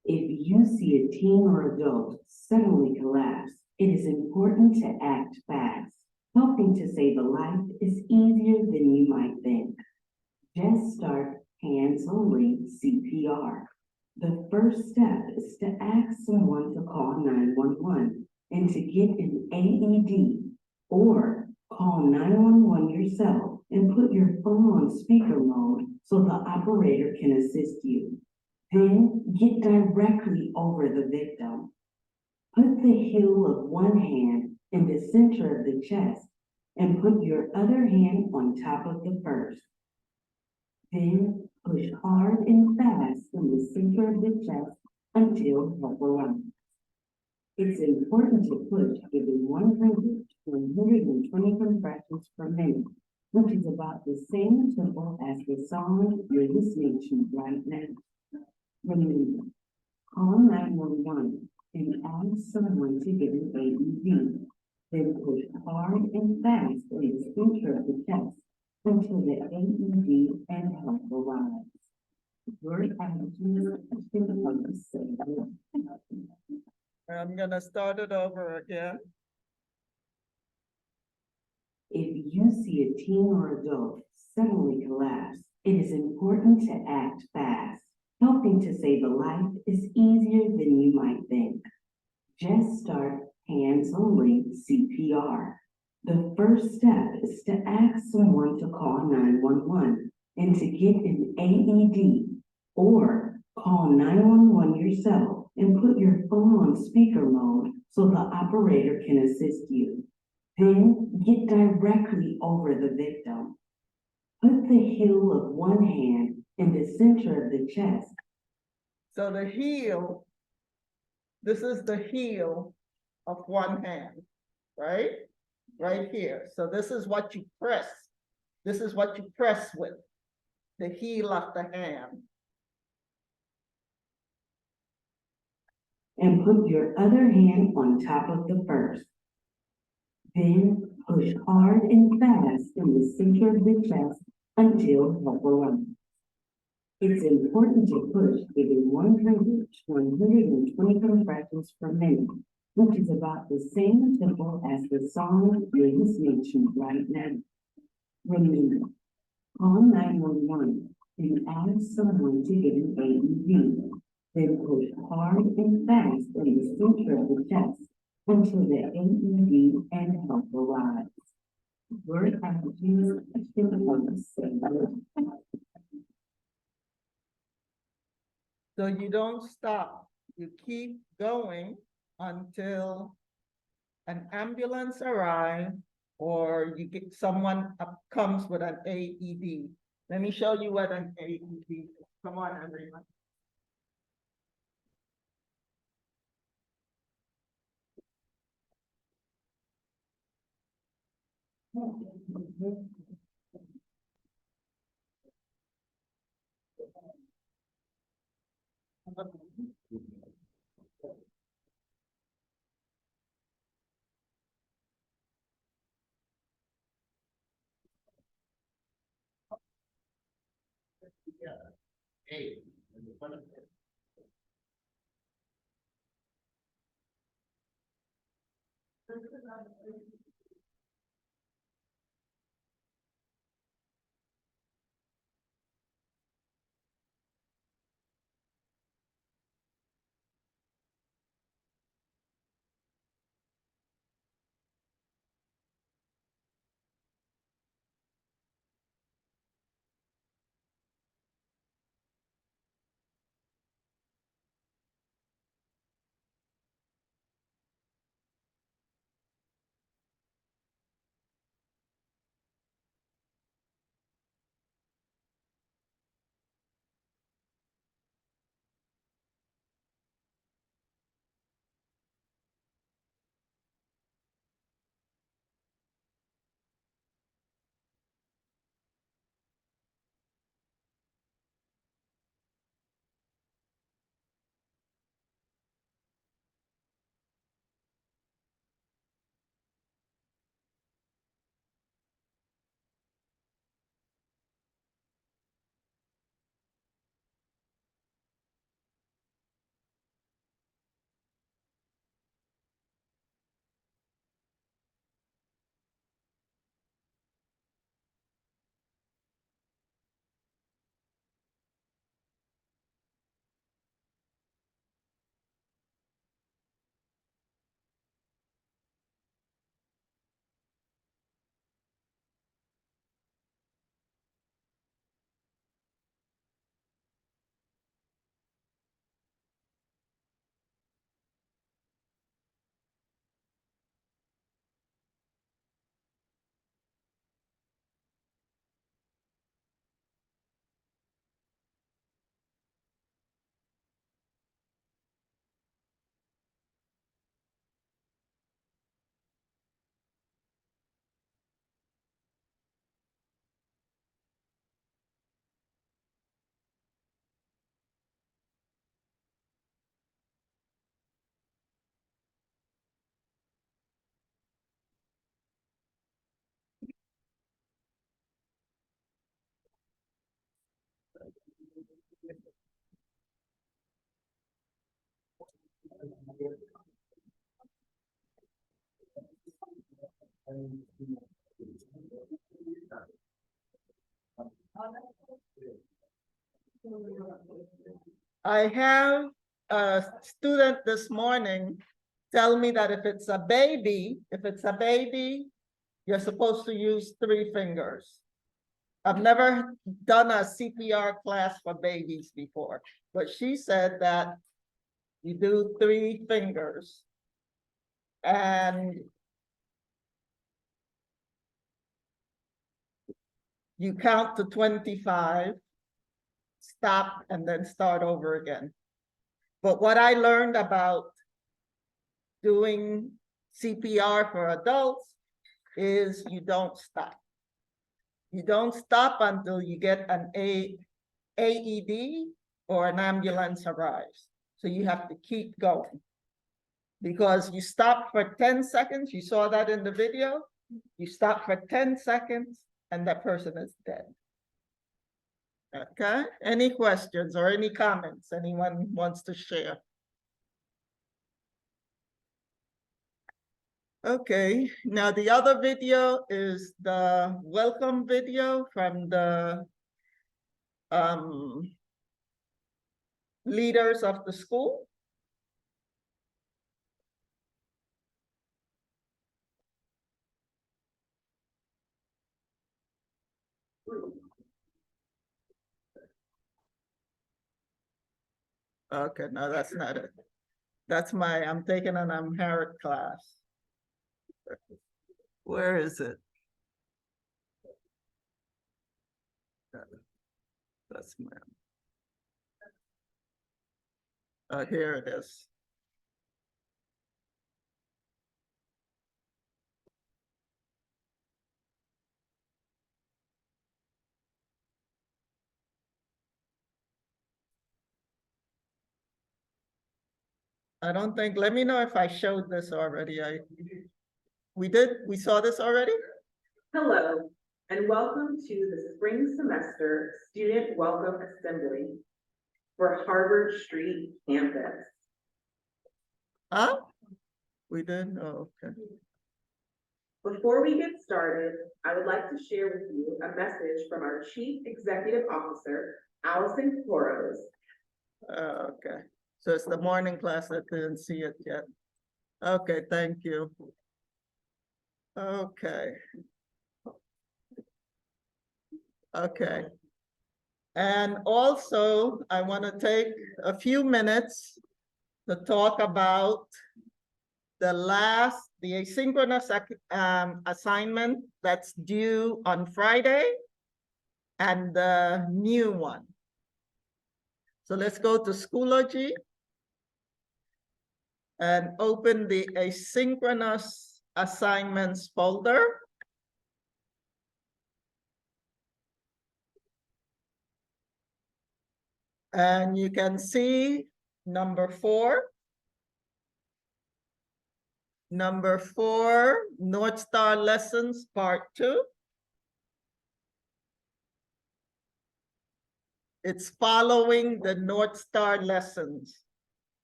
If you see a teen or adult suddenly collapse, it is important to act fast. Helping to save a life is easier than you might think. Just start hands only CPR. The first step is to ask someone to call 911 and to get an AED, or call 911 yourself and put your phone on speaker mode so the operator can assist you. Then get directly over the victim. Put the heel of one hand in the center of the chest and put your other hand on top of the first. Then push hard and fast in the center of the chest until help arrives. It's important to push giving 100 to 120 contractions per minute, which is about the same tempo as the song you're listening to right now. Remember, call 911 and ask someone to get an AED. Then push hard and fast in the center of the chest until the AED and help arrives. Your attitude is the same. I'm gonna start it over again. If you see a teen or adult suddenly collapse, it is important to act fast. Helping to save a life is easier than you might think. Just start hands only CPR. The first step is to ask someone to call 911 and to get an AED, or call 911 yourself and put your phone on speaker mode so the operator can assist you. Then get directly over the victim. Put the heel of one hand in the center of the chest. So the heel, this is the heel of one hand, right? Right here. So this is what you press. This is what you press with, the heel of the hand. And put your other hand on top of the first. Then push hard and fast in the center of the chest until help arrives. It's important to push giving 100 to 120 contractions per minute, which is about the same tempo as the song you're listening to right now. Remember, call 911 and ask someone to get an AED. Then push hard and fast in the center of the chest until the AED and help arrives. Your attitude is the same. So you don't stop, you keep going until an ambulance arrives or you get someone comes with an AED. Let me show you what an AED is. Come on, everyone. I have a student this morning tell me that if it's a baby, you're supposed to use 3 fingers. I've never done a CPR class for babies before, but she said that you do 3 fingers. And you count to 25, stop, and then start over again. But what I learned about doing CPR for adults is you don't stop. You don't stop until you get an AED or an ambulance arrives. So you have to keep going. Because you stop for 10 seconds, you saw that in the video, you stop for 10 seconds and that person is dead. Okay, any questions or any comments anyone wants to share? Okay, now the other video is the welcome video from the leaders of the school. Okay, no, that's not it. That's I'm taking an Amharic class. Where is it? That's my. Here it is. I don't think, let me know if I showed this already. We saw this already? Hello, and welcome to the spring semester Student Welcome Assembly for Harvard Street campus. Huh? We did? Oh, okay. Before we get started, I would like to share with you a message from our Chief Executive Officer, Allison Poros. Okay, so it's the morning class, I didn't see it yet. Okay, thank you. Okay. Okay. And also, I want to take a few minutes to talk about the asynchronous assignment that's due on Friday and the new one. So let's go to Schoology and open the asynchronous assignments folder. And you can see number 4. Number 4, North Star Lessons Part 2. It's following the North Star lessons.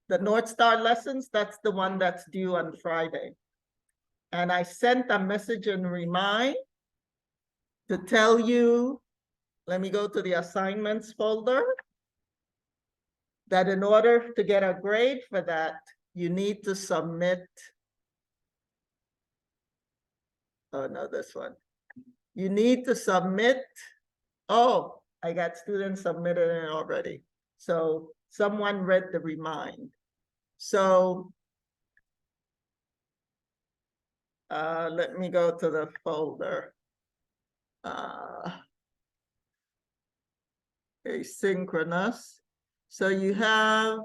The North Star lessons, that's the one that's due on Friday. And I sent a message and remind to tell you, let me go to the assignments folder, that in order to get a grade for that, you need to submit. Oh no, this one. You need to submit. Oh, I got students submitted it already. So someone read the remind. So let me go to the folder. Asynchronous. So you have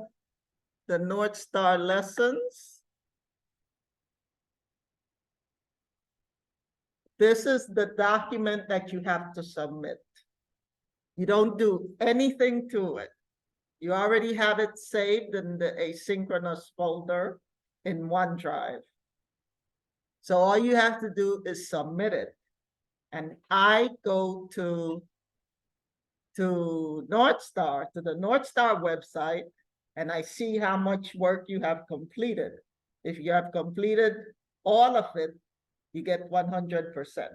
the North Star lessons. This is the document that you have to submit. You don't do anything to it. You already have it saved in the asynchronous folder in OneDrive. So all you have to do is submit it. And I go to the North Star website, and I see how much work you have completed. If you have completed all of it, you get 100%.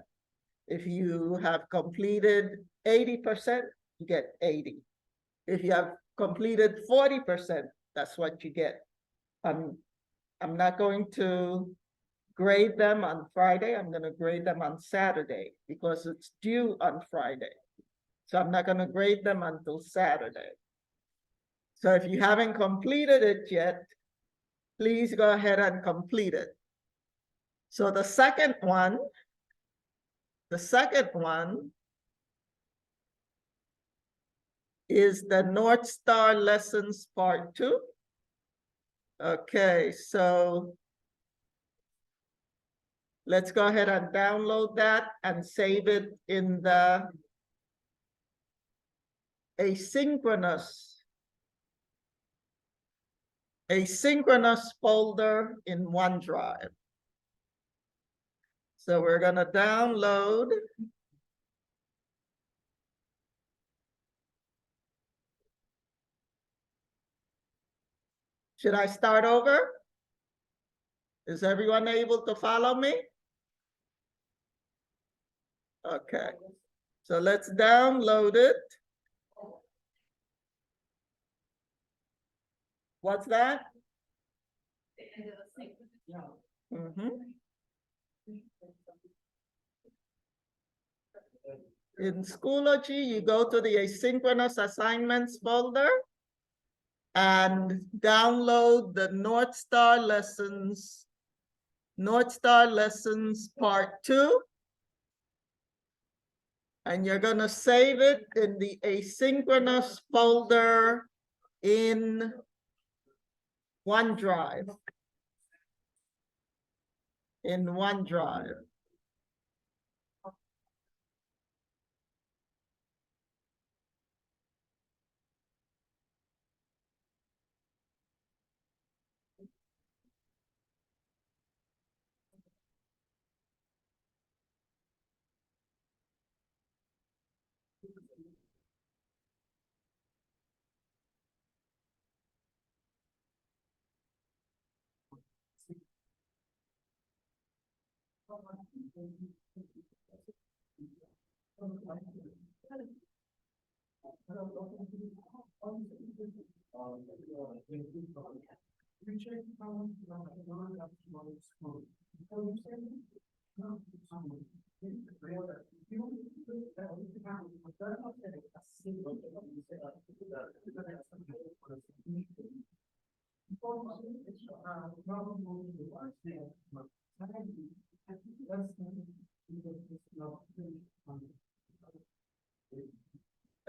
If you have completed 80%, you get 80. If you have completed 40%, that's what you get. I'm not going to grade them on Friday. I'm going to grade them on Saturday because it's due on Friday. So I'm not going to grade them until Saturday. So if you haven't completed it yet, please go ahead and complete it. So the second one is the North Star Lessons Part 2. Okay, so let's go ahead and download that and save it in the asynchronous folder in OneDrive. So we're gonna download Should I start over? Is everyone able to follow me? Okay, so let's download it. What's that? Mhm. In Schoology, you go to the asynchronous assignments folder and download the North Star Lessons Part 2. And you're gonna save it in the asynchronous folder in OneDrive.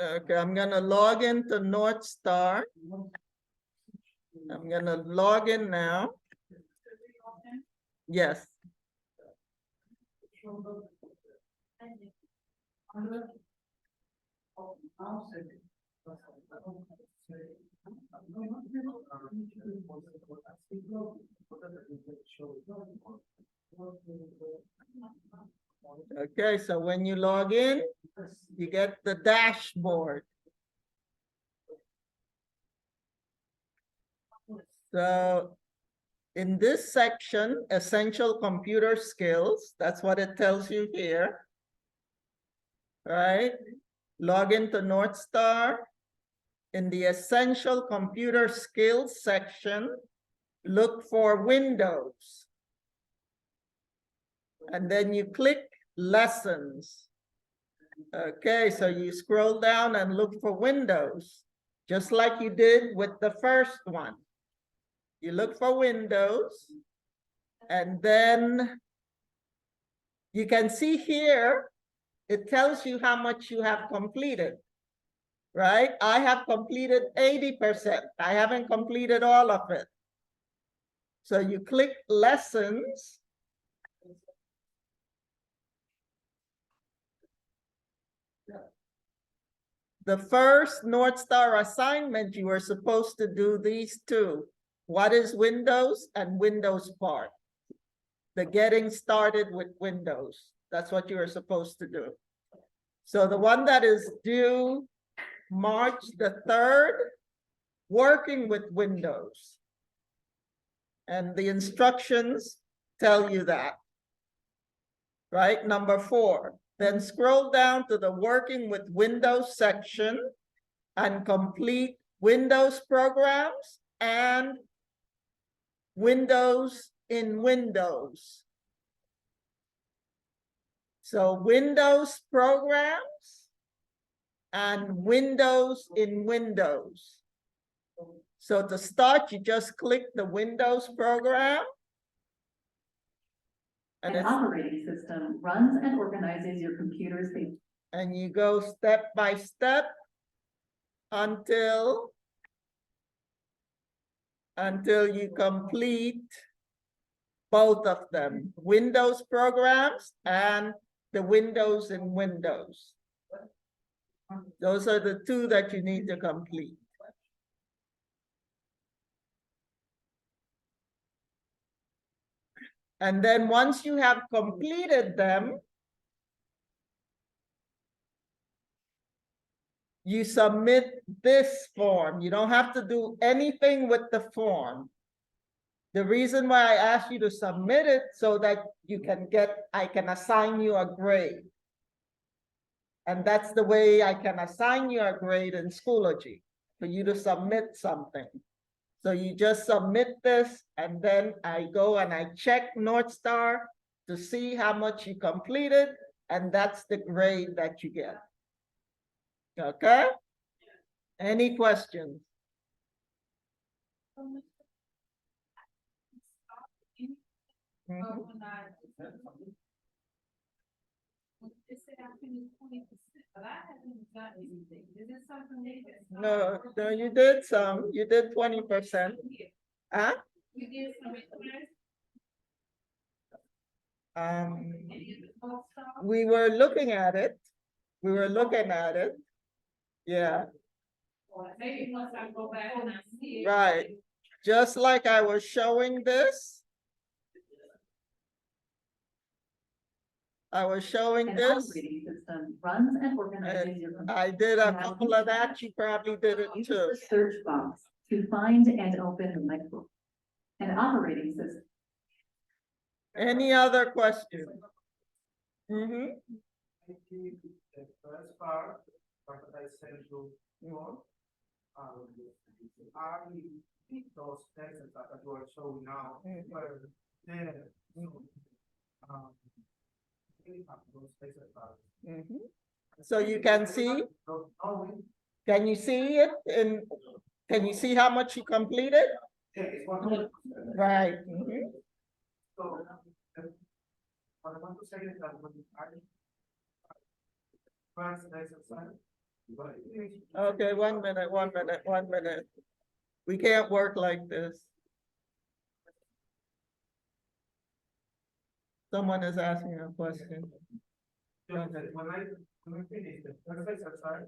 Okay, I'm gonna log into North Star. I'm gonna log in now. Yes. Okay, so when you log in, you get the dashboard. So in this section, essential computer skills, that's what it tells you here. Right? Log into North Star. In the essential computer skills section, look for Windows. And then you click lessons. Okay, so you scroll down and look for Windows, just like you did with the first one. You look for Windows, and then you can see here, it tells you how much you have completed, right? I have completed 80%. I haven't completed all of it. So you click lessons. The first North Star assignment, you were supposed to do these two. What is Windows and Windows part? The getting started with Windows. That's what you are supposed to do. So the one that is due March the 3rd, working with windows. And the instructions tell you that. Right, number 4. Then scroll down to the working with Windows section and complete Windows programs and Windows in Windows. So Windows programs and Windows in Windows. So to start, you just click the Windows program. And An it's, operating system runs and organizes your computer's data. and you go step by step until you complete both of them, Windows programs and the Windows in Windows. Those are the 2 that you need to complete. And then once you have completed them, you submit this form. You don't have to do anything with the form. The reason why I asked you to submit it so that you can I can assign you a grade. And that's the way I can assign you a grade in Schoology, for you to submit something. So you just submit this, and then I go and I check North Star to see how much you completed, and that's the grade that you get. Okay? Any questions? Mhm. It said I finished 20%, but I haven't done anything. Is it something they just? No, you did some. You did 20%. Huh? You did some requests, Um, and it was all stuff. we were looking at it. Yeah, Or maybe once I go back and I see it. right. Just like I was showing this. I was showing An this. operating system runs and organizes your computer. I did a couple of that. You probably did it Use too. the search box to find and open the microphone. An operating system. Any other questions? Mm-hmm. The first part that I sent you, I think those tests that you are showing now, were there, we have those tests are. Mm-hmm. So you can see, So, oh, can you see it? And can you see how much you completed? yeah, it's 100%. Right. Mhm. So, what I want to say is that when I first exercise, but Okay, 1 minute. We can't work like this. Someone is asking a question. just that when I finish the first exercise,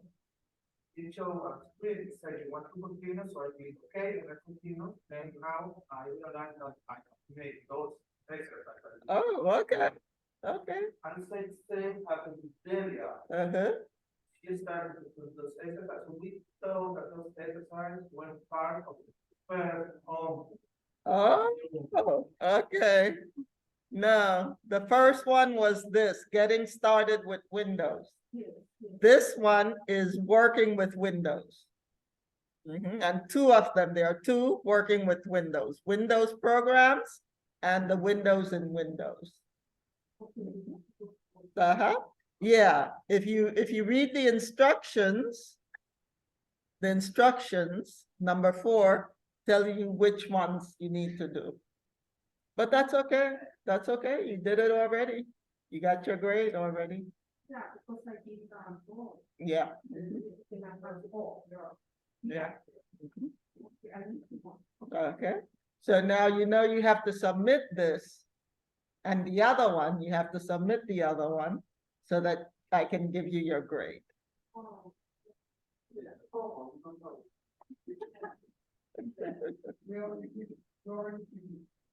it shows a screen saying want to continue, so I click OK and I continue. Then now I realize that I have made those exercises. Oh, okay. Okay. And same happened with Delia. Uh-huh. She started with those exercises. We thought that those exercises were part of the first home. Oh, okay. No, the first one was this, getting started with Windows. This one is working with Windows. Mhm. And 2 of them, there are 2 working with Windows, Windows programs and the Windows in Windows. Uh-huh. Yeah, if you read the instructions, number 4, tell you which ones you need to do. But that's okay. That's okay. You did it already. You got your grade already. Yeah, because I did both. Yeah. And I was both, Yeah. yeah. Okay. So now you know you have to submit this. And the other one, you have to submit the other one so that I can give you your grade. Oh.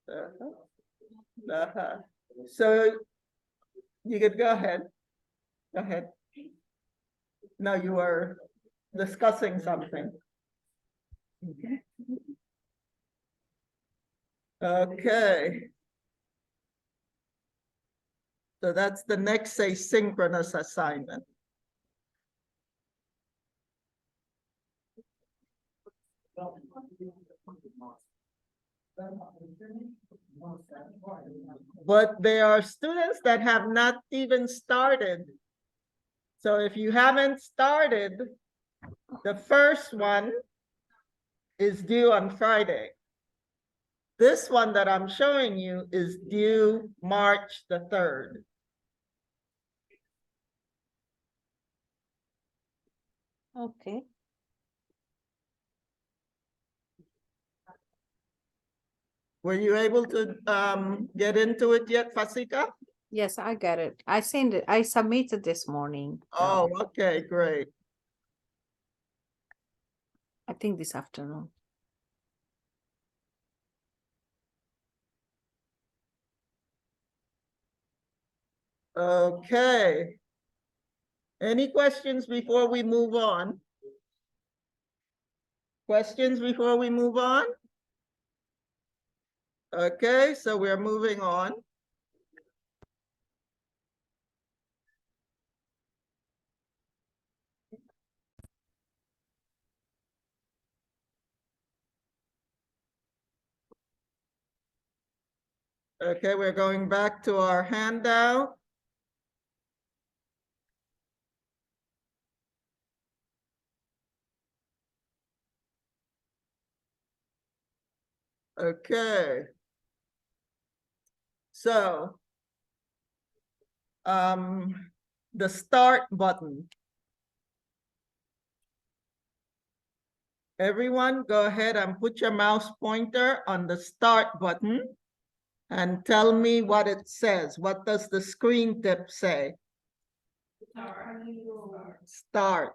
Uh-huh. Uh-huh. So you could go ahead. Go ahead. No, you were discussing something. Okay. So that's the next asynchronous assignment. But there are students that have not even started. So if you haven't started, the first one is due on Friday. This one that I'm showing you is due March the 3rd. Okay. Were you able to get into it yet, Fasika? Yes, I got it. I sent it. I submitted this morning. so Oh, okay, great. I think this afternoon. Okay. Any questions before we move on? Questions before we move on? Okay, so we're moving on. Okay, we're going back to our handout. Okay. So, the start button. Everyone go ahead and put your mouse pointer on the start button and tell me what it says. What does the screen tip say? Start.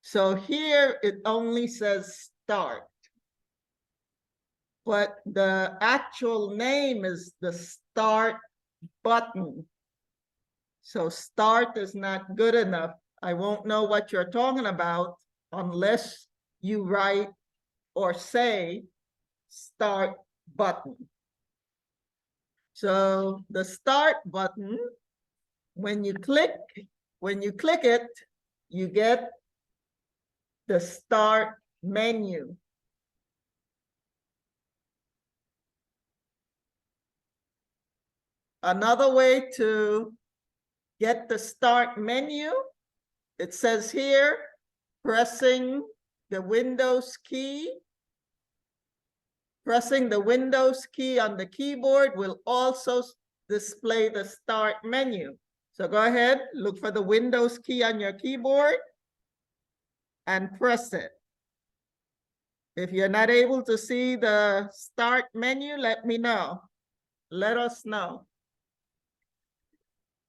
So here it only says start. But the actual name is the start button. So start is not good enough. I won't know what you're talking about unless you write or say start button. So the start button, when you click it, you get the start menu. Another way to get the start menu, it says here, pressing the Windows key. Pressing the Windows key on the keyboard will also display the start menu. So go ahead, look for the Windows key on your keyboard and press it. If you're not able to see the start menu, let me know. Let us know.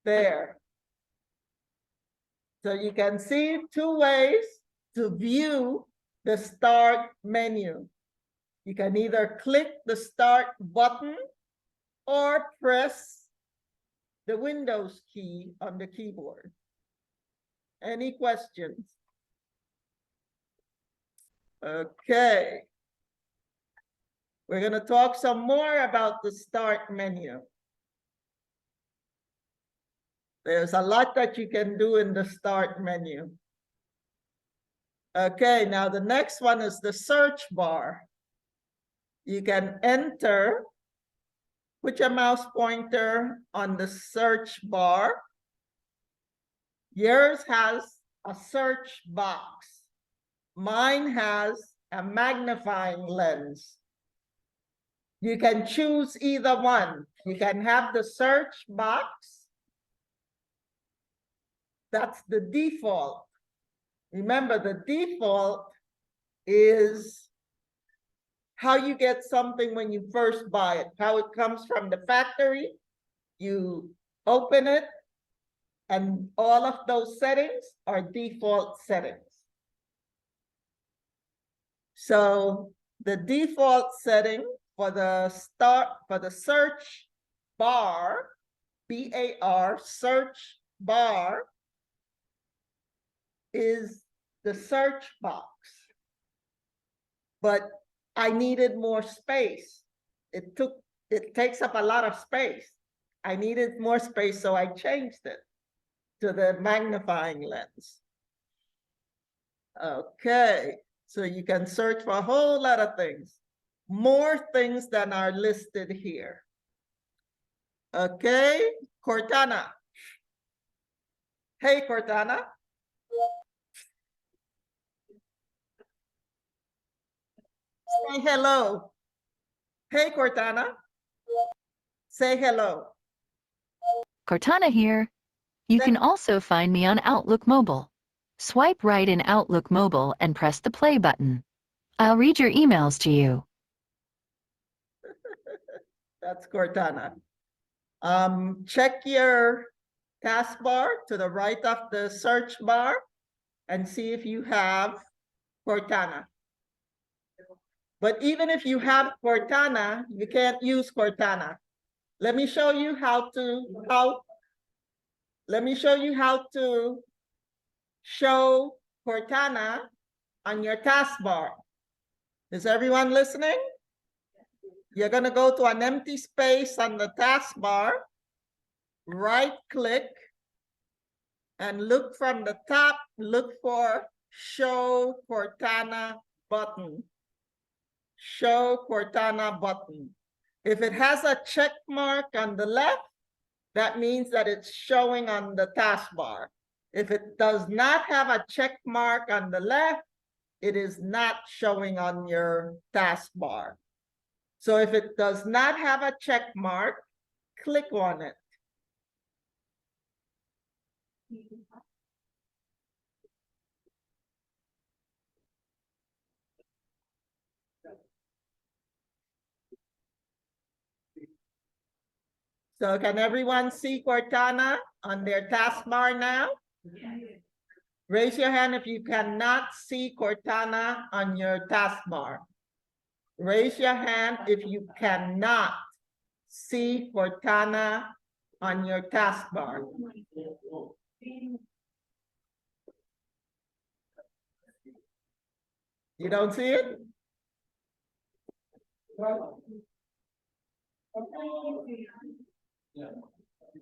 There. So you can see two ways to view the start menu. You can either click the start button or press the Windows key on the keyboard. Any questions? Okay. We're going to talk some more about the start menu. There's a lot that you can do in the start menu. Okay, now the next one is the search bar. You can enter, put your mouse pointer on the search bar. Yours has a search box. Mine has a magnifying lens. You can choose either one. You can have the search box. That's the default. Remember, the default is how you get something when you first buy it, how it comes from the factory. You open it, and all of those settings are default settings. So the default setting for the search bar, B-A-R, search bar, is the search box. but I needed more space. It takes up a lot of space. I needed more space, so I changed it to the magnifying lens. Okay, so you can search for a whole lot of things, more things than are listed here. Okay, Cortana. Hey, Cortana. Say hello. Hey, Cortana. Say hello. Cortana here. You can also find me on Outlook Mobile. Swipe right in Outlook Mobile and press the play button. I'll read your emails to you. That's Cortana. Check your taskbar to the right of the search bar and see if you have Cortana. But even if you have Cortana, you can't use Cortana. Let me show you how to show Cortana on your taskbar. Is everyone listening? You're gonna go to an empty space on the taskbar, right-click, and look from the top, look for Show Cortana button. Show Cortana button. If it has a check mark on the left, that means that it's showing on the taskbar. If it does not have a check mark on the left, it is not showing on your taskbar. So if it does not have a check mark, click on it. So can everyone see Cortana on their taskbar now? Raise your hand if you cannot see Cortana on your taskbar. Raise your hand if you cannot see Cortana on your taskbar. You don't see it?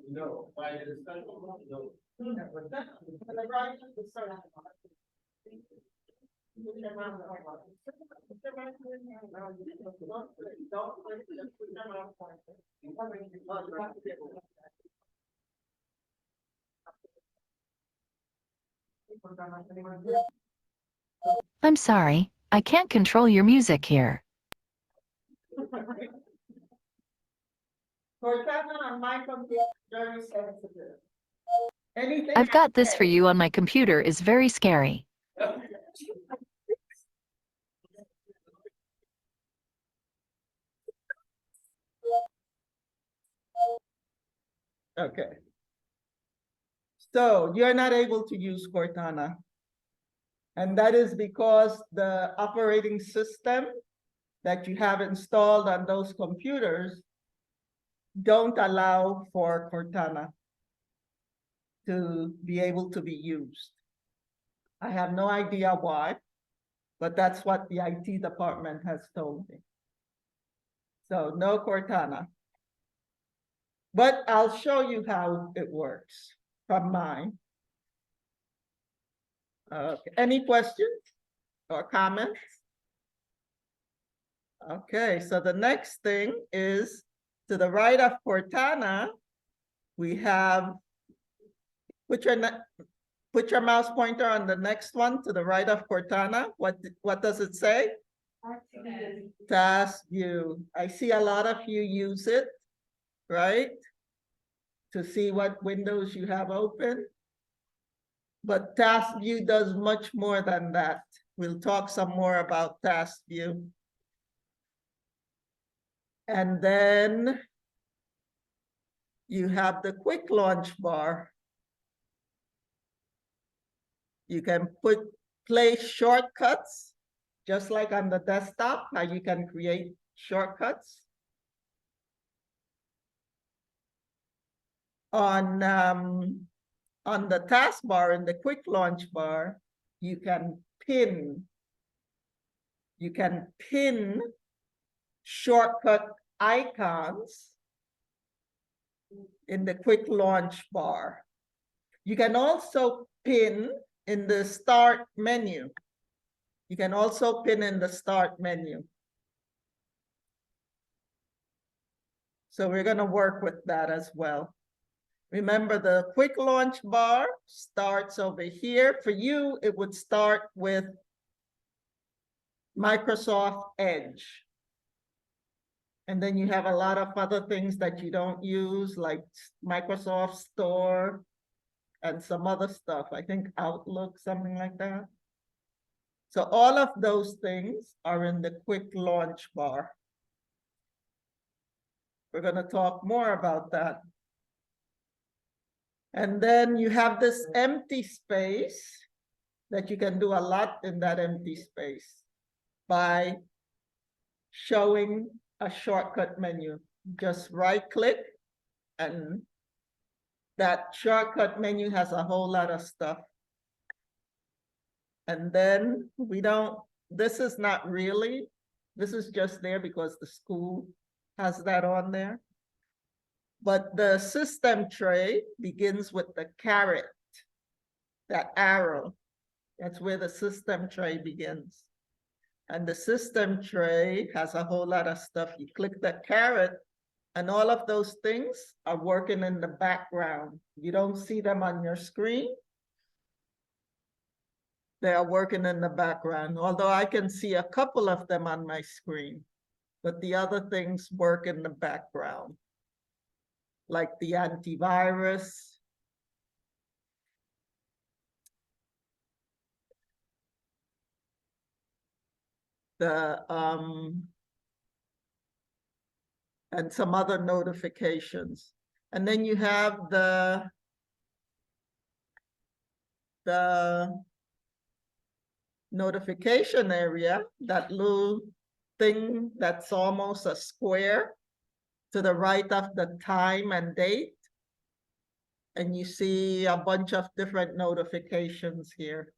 No. I'm sorry, I can't control your music here. Cortana on my computer is very sensitive. Anything I've got this I for say- you on my computer is very scary. Okay. So you're not able to use Cortana. And that is because the operating system that you have installed on those computers don't allow for Cortana to be able to be used. I have no idea why, but that's what the IT department has told me. So no Cortana. But I'll show you how it works from mine. Okay, any questions or comments? Okay, so the next thing is to the right of Cortana, we have, put your mouse pointer on the next one to the right of Cortana. What does it say? Task view. I see a lot of you use it, right? To see what windows you have open. But task view does much more than that. We'll talk some more about task view. And then you have the quick launch bar. You can place shortcuts, just like on the desktop, how you can create shortcuts. On the taskbar in the quick launch bar, you can pin you can pin shortcut icons in the quick launch bar. You can also pin in the start menu. You can also pin in the start menu. So we're going to work with that as well. Remember, the quick launch bar starts over here. For you, it would start with Microsoft Edge. And then you have a lot of other things that you don't use, like Microsoft Store and some other stuff. I think Outlook, something like that. So all of those things are in the quick launch bar. We're going to talk more about that. And then you have this empty space that you can do a lot in that empty space by showing a shortcut menu. Just right click and that shortcut menu has a whole lot of stuff. And then this is not really, this is just there because the school has that on there. But the system tray begins with the caret, that arrow. That's where the system tray begins. And the system tray has a whole lot of stuff. You click the caret, and all of those things are working in the background. You don't see them on your screen. They are working in the background, although I can see a couple of them on my screen, but the other things work in the background, like the antivirus, and some other notifications. And then you have the notification area, that little thing that's almost a square to the right of the time and date. And you see a bunch of different notifications here.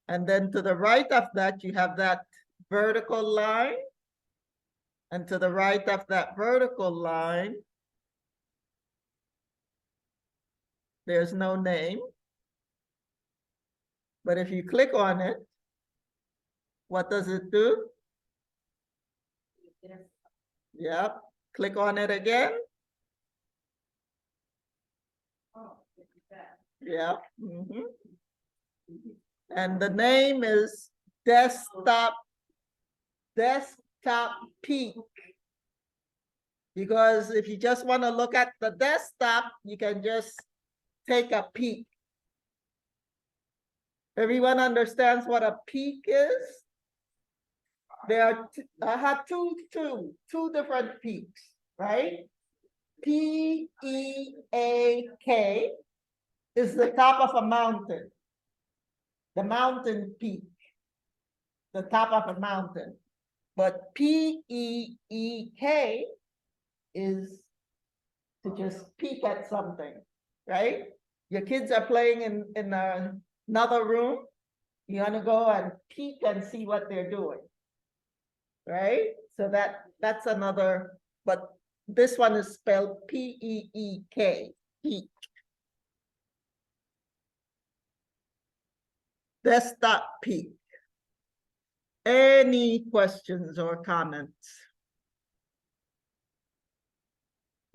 And then to the right of that, you have that vertical line. And to the right of that vertical line, there's no name. But if you click on it, what does it do? Yep. Click on it again. Yep. And the name is desktop peek. Because if you just want to look at the desktop, you can just take a peek. Everyone understands what a peek is? I have two different peaks, right? P-E-A-K is the top of a mountain. The mountain peak, the top of a mountain. But P-E-E-K is to just peek at something, right? Your kids are playing in another room. You want to go and peek and see what they're doing, right? So that's another, but this one is spelled P-E-E-K, peek. Desktop peek. Any questions or comments?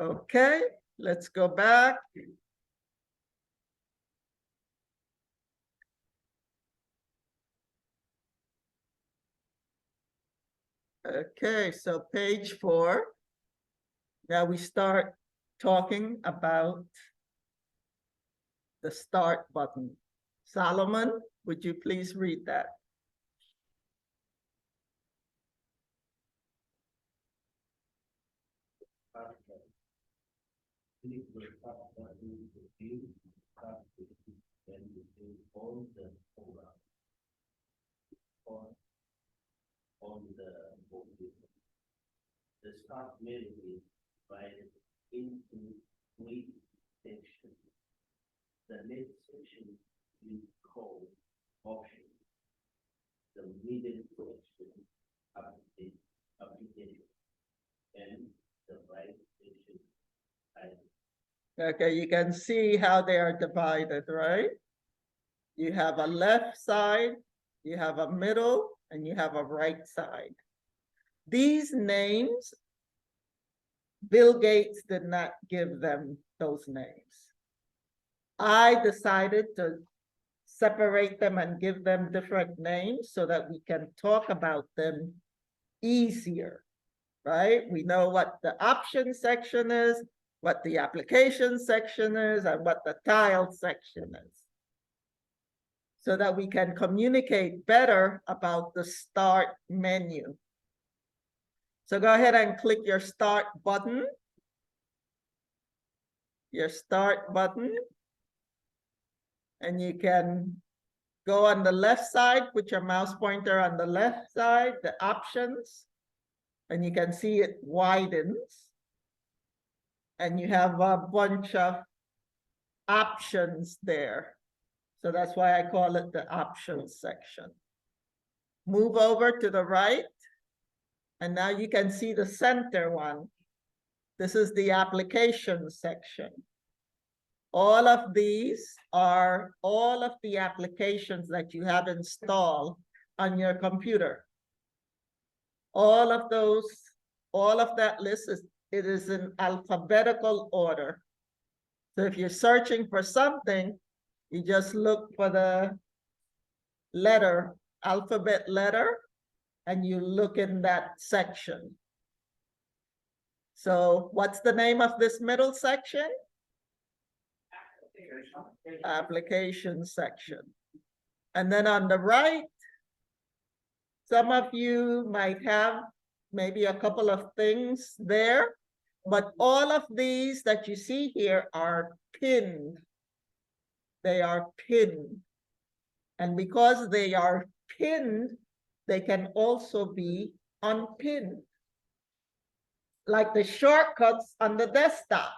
Okay, let's go back. Okay, so page 4. Now we start talking about the start button. Solomon, would you please read that? The start menu is divided into 3 sections. The next section is called options. the middle section application, and the right section title. Okay, you can see how they are divided, right? You have a left side, you have a middle, and you have a right side. These names, Bill Gates did not give them those names. I decided to separate them and give them different names so that we can talk about them easier, right? We know what the option section is, what the application section is, and what the tile section is, so that we can communicate better about the start menu. So go ahead and click your start button. Your start button. And you can go on the left side, put your mouse pointer on the left side, the options, and you can see it widens. And you have a bunch of options there. So that's why I call it the options section. Move over to the right. And now you can see the center one. This is the application section. All of these are all of the applications that you have installed on your computer. All of those, all of that list it is in alphabetical order. So if you're searching for something, you just look for the letter, alphabet letter, and you look in that section. So what's the name of this middle section? Application section. And then on the right, some of you might have maybe a couple of things there, but all of these that you see here are pinned. They are pinned. And because they are pinned, they can also be unpinned. Like the shortcuts on the desktop.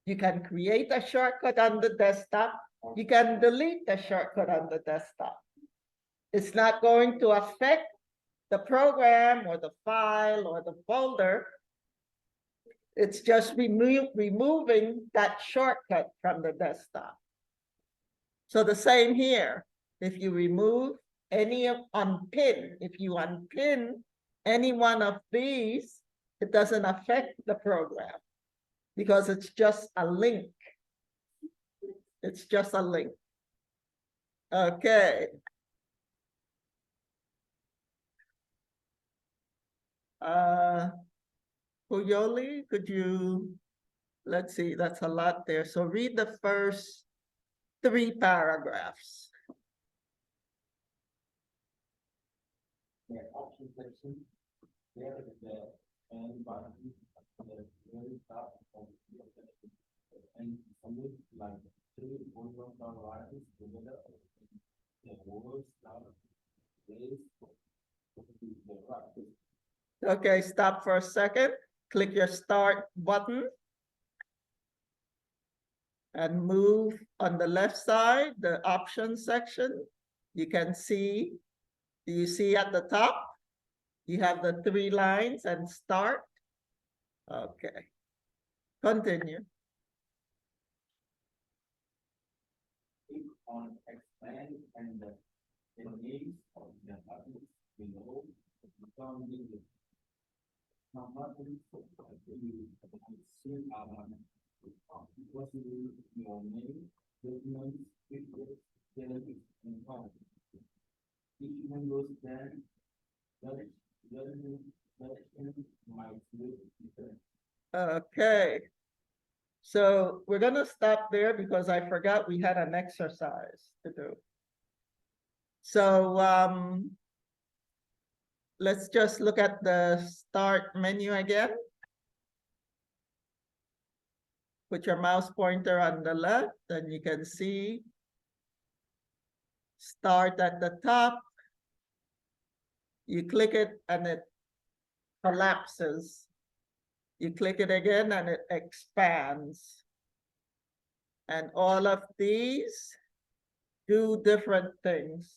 You can create a shortcut on the desktop. You can delete the shortcut on the desktop. It's not going to affect the program or the file or the folder. It's just removing that shortcut from the desktop. So the same here. If you remove any of unpin, if you unpin any one of these, it doesn't affect the program because it's just a link. It's just a link. Okay. Puyoli, could you, let's see, that's a lot there. So read the first 3 paragraphs. The option section, there is the and button at the very top of the section. And something like 3 horizontal lines together, the words down, this, the right. Okay, stop for a second. Click your start button. And move on the left side, the options section. You can see, do you see at the top? You have the 3 lines and start. Okay, continue. Click on expand and the names of the buttons below become visible. Now, buttons you see what you your name, documents, pictures, television, and content. Each window stand, might look different. Okay. So we're gonna stop there because I forgot we had an exercise to do. So let's just look at the start menu again. Put your mouse pointer on the left, and you can see start at the top. You click it and it collapses. You click it again and it expands. And all of these do different things.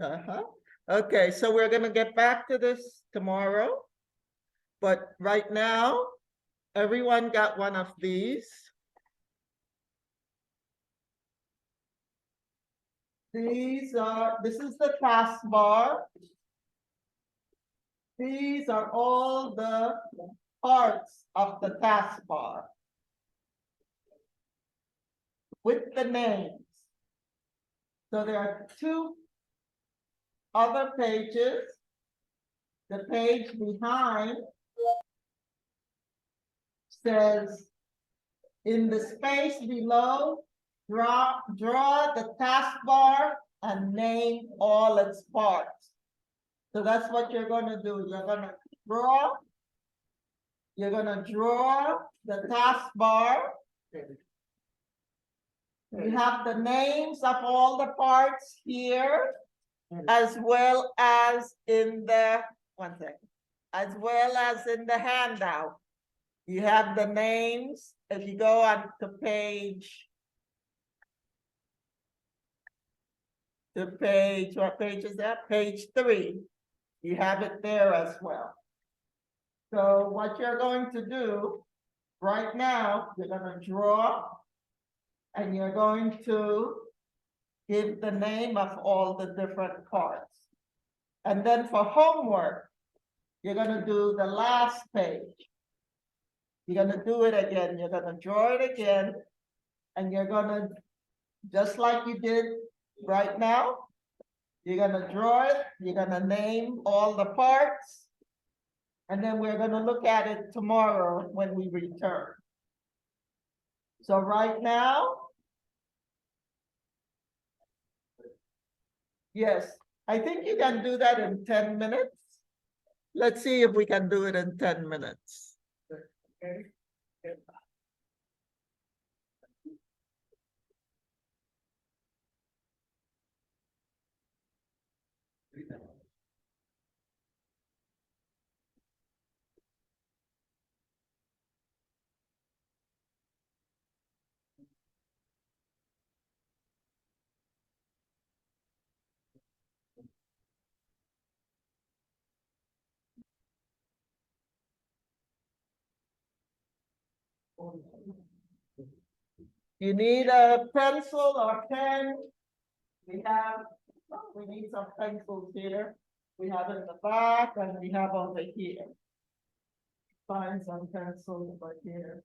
Okay, so we're gonna get back to this tomorrow. But right now, everyone got one of these. This is the taskbar. These are all the parts of the taskbar with the names. So there are two other pages. The page behind says, in the space below, draw the taskbar and name all its parts. So that's what you're gonna do. You're gonna draw the taskbar. You have the names of all the parts here, as well as in the, one second, as well as in the handout. You have the names. If you go on to page, what page is that? Page 3. You have it there as well. So what you're going to do right now, you're gonna draw and you're going to give the name of all the different parts. And then for homework, you're gonna do the last page. You're gonna do it again. You're gonna draw it again. And you're gonna, just like you did right now, you're gonna draw it, you're gonna name all the parts. And then we're gonna look at it tomorrow when we return. So right now, yes, I think you can do that in 10 minutes. Let's see if we can do it in 10 minutes. Okay. You need a pencil or pen. We need some pencils here. We have in the back and we have over here. Find some pencils over here.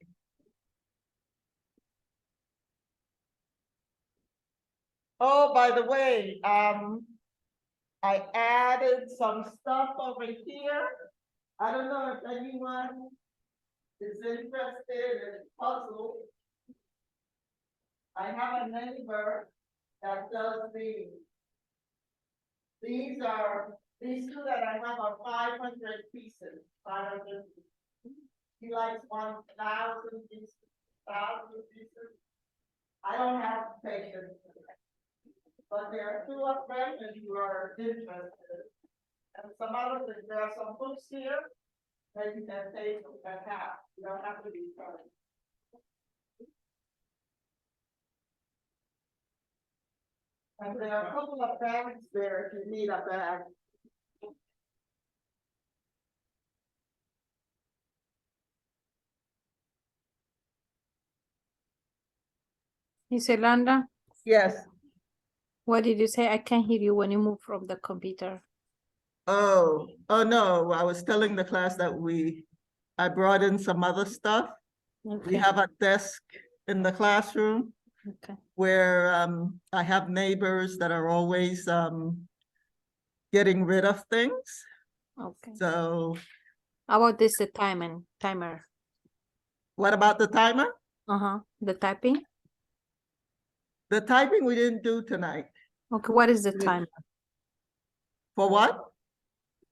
Oh, by the way, I added some stuff over here. I don't know if anyone is interested in puzzles. I have a neighbor that does these. These two that I have are 500 pieces. 500 pieces. He likes 1,000 pieces, 1,000 pieces. I don't have patience for that. But there are two of them if you are interested. And some other things, there are some books here that you can take and have. You don't have to be sorry. And there are a couple of bags there if you need a bag. Miss Yolanda, Yes. what did you say? I can't hear you when you move from the computer. Oh no, I was telling the class that I brought in some other stuff. We Okay, have a desk in the classroom okay. where I have neighbors that are always getting rid of things. Okay. So How about this, the timer? what about the timer? The typing? The typing we didn't do tonight. Okay, what is the Yeah. timer? For what?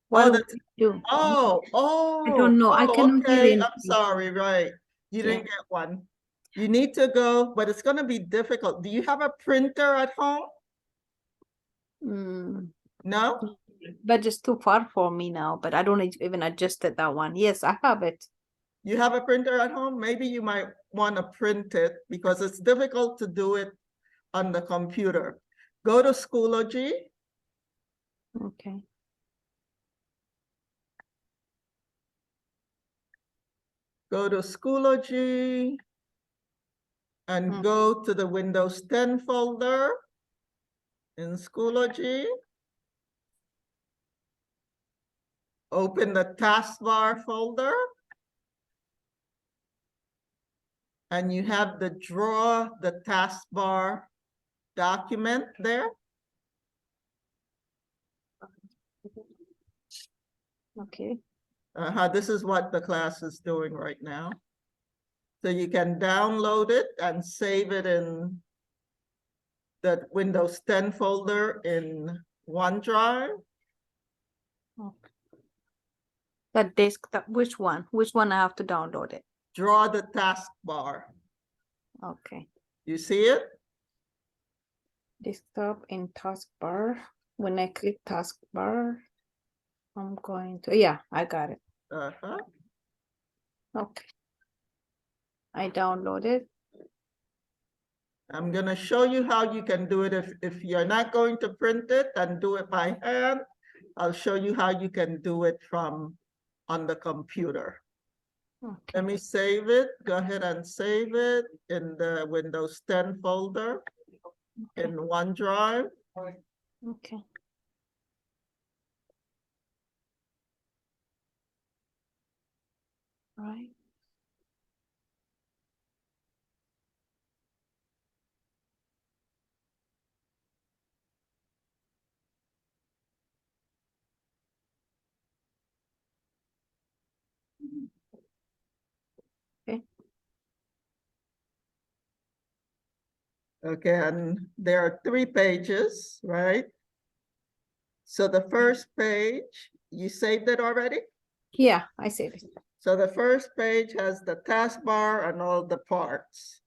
What Oh, do we do? I don't know. I cannot hear okay, anything. I'm sorry, right. You Yeah. didn't get one. You need to go, but it's gonna be difficult. Do you have a printer at home? Mm, No? but it's too far for me now, but I don't even adjusted that one. Yes, I have it. You have a printer at home? Maybe you might want to print it because it's difficult to do it on the computer. Go to Schoology Okay. Go to Schoology and Mm. go to the Windows 10 folder in Schoology. Open the Taskbar folder. And you have the draw the taskbar document there. Okay. This is what the class is doing right now. So you can download it and save it in the Windows 10 folder in OneDrive. Okay. The desktop, which one? Which one I have to download it? Draw the taskbar. Okay. You see it? Desktop in taskbar. When I click taskbar, I'm going to, yeah, I got it. Uh-huh. Okay. I downloaded. I'm gonna show you how you can do it. If you're not going to print it and do it by hand, I'll show you how you can do it from on the computer. Okay. Let me save it. Go ahead and save it in the Windows 10 folder in OneDrive. Okay. Right. Okay. Okay, and there are 3 pages, right? So the first page, you saved it already? Yeah, I saved it. So the first page has the taskbar and all the parts.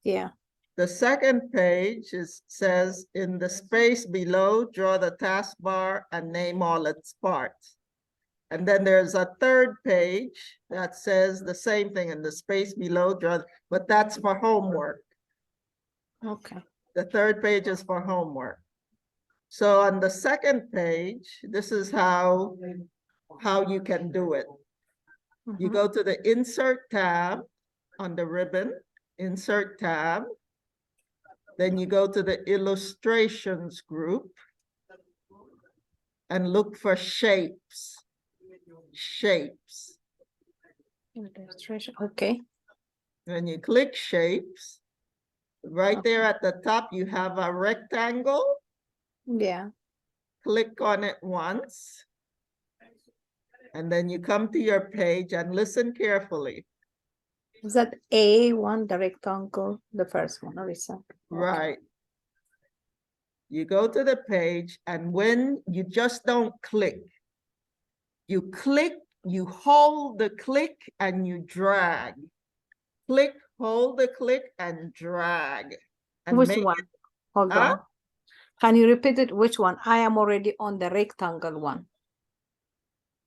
Yeah. The second page says in the space below, draw the taskbar and name all its parts. And then there's a third page that says the same thing in the space below, but that's for homework. Okay. The third page is for homework. So on the second page, this is how you can do it. You Mhm. go to the Insert tab on the ribbon, Insert tab. Then you go to the Illustrations group and look for shapes. Shapes. Illustration. Okay. When you click shapes, right there at the top, you have a rectangle. Yeah. Click on it once. And then you come to your page and listen carefully. Is that A1, the rectangle, the first one, or is that? Right. You go to the page, and when you just don't click, you click, you hold the click, and you drag. Click, hold the click, and drag. And Which make one? it, Hold huh? on. Can you repeat it? Which one? I am already on the rectangle one.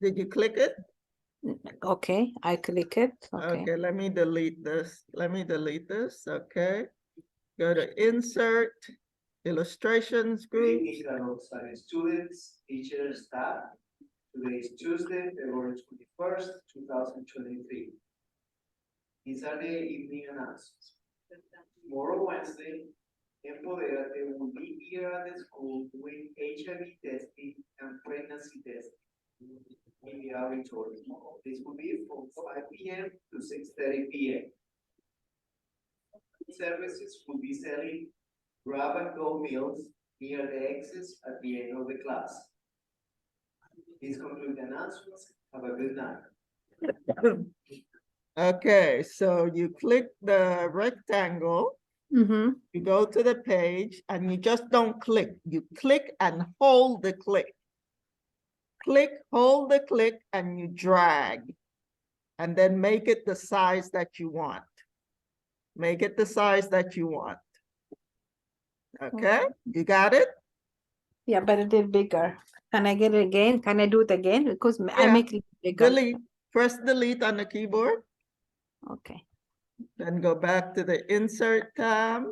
Did you click it? Okay, I click it. Okay. Okay, let me delete this. Let me delete this. Okay. Go to Insert, Illustrations group. Students, teachers, staff. Today is Tuesday, February 21st, 2023. These are the evening announcements. Tomorrow, Wednesday, Empoderate will be here at the school doing HIV testing and pregnancy testing in the auditorium. This will be from 5 p.m. to 6:30 p.m. Services will be selling grab-and-go meals near the exits at the end of the class. This concludes the announcements. Have a good night. Okay, so you click the rectangle, Mm-hmm. you go to the page, and you just don't click. You click and hold the click. Click, hold the click, and you drag. And then make it the size that you want. Make it the size that you want. Okay, you got it? Yeah, but it is bigger. Can I get it again? Can I do it again? Because I Yeah. make it bigger. Delete, press delete on the keyboard, Okay. then go back to the Insert tab,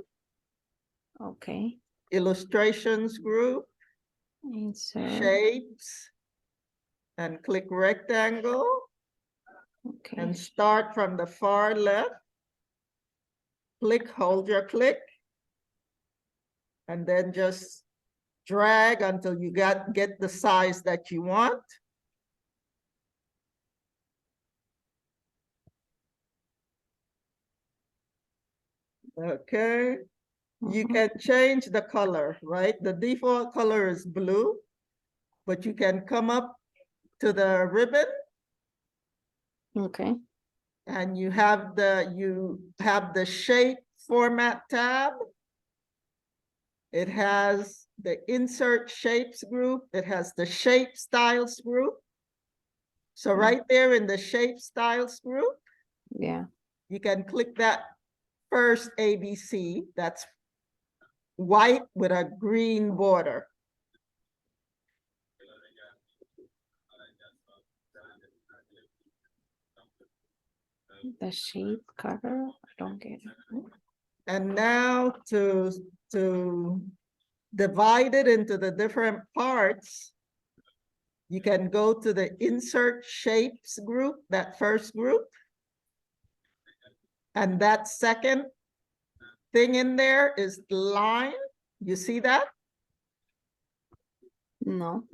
Okay. Illustrations group, Insert, shapes, and click rectangle, okay. and start from the far left. Click, hold your click, and then just drag until you get the size that you want. Okay, you Mhm. can change the color, right? The default color is blue, but you can come up to the ribbon Okay, and you have the shape format tab. It has the insert shapes group. It has the shape styles group. So right there in the shape styles group, yeah, you can click that first ABC. That's white with a green border. the shape color, I don't get it. And now to divide it into the different parts, you can go to the insert shapes group, that first group. And that second thing in there is the line. You see that? No,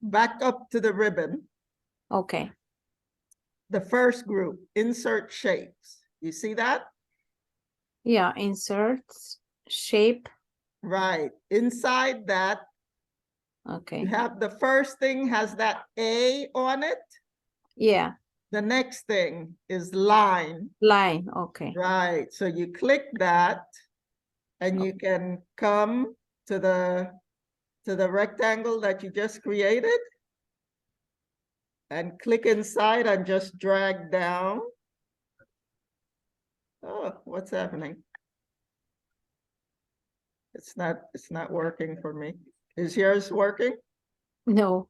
Back up to the ribbon. okay, The first group, insert shapes. You see that? yeah, insert, shape, Right. Inside that, you okay, have the first thing has that A on it. yeah, The next thing is line. line, okay, Right. So you click that and you can come to the rectangle that you just created and click inside and just drag down. Oh, what's happening? It's not working for me. Is yours working? no,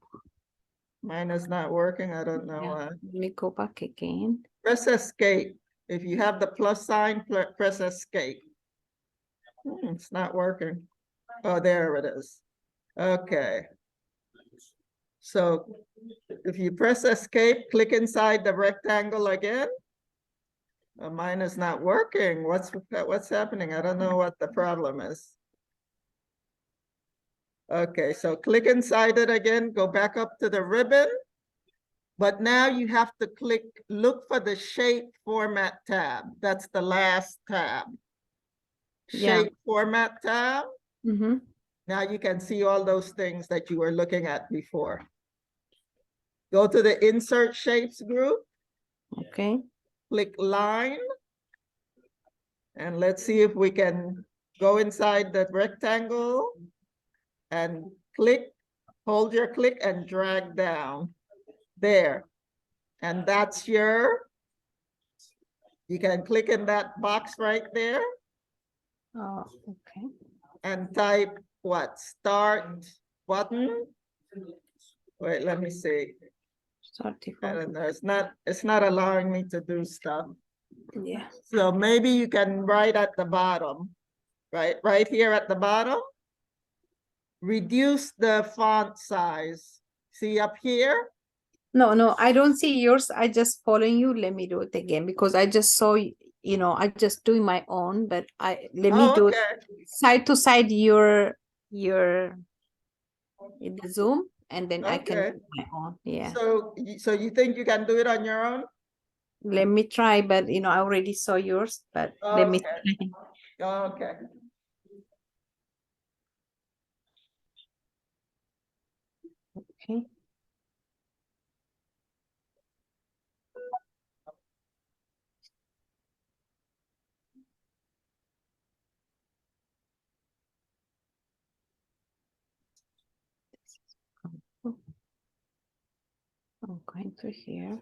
Mine is not working. I don't know yeah, why. let me go back again. Press escape. If you have the plus sign, press escape. It's not working. Oh, there it is. Okay. So if you press escape, click inside the rectangle again. Mine is not working. What's happening? I don't know what the problem is. Okay, so click inside it again, go back up to the ribbon. But now you have to look for the shape format tab. That's the last tab. Yeah. Shape format tab. Mm-hmm. Now you can see all those things that you were looking at before. Go to the insert shapes group, Okay, click line. And let's see if we can go inside that rectangle and click, hold your click and drag down there. And that's you can click in that box right there oh, okay, and type what? Start button. Wait, let me see. I 34, don't know, it's not allowing me to do stuff. yeah, So maybe you can write at the bottom, right here at the bottom. Reduce the font size. See up here? no, I don't see yours, I just following you, let me do it again, because I just saw, I just doing my own, but let me Oh, do it okay. side to side your in the Zoom, and then I can Okay. do my own, yeah. So you think you can do it on your own? Let me try, but I already saw yours, but let me Okay. try. Okay. Okay. I'm going to here.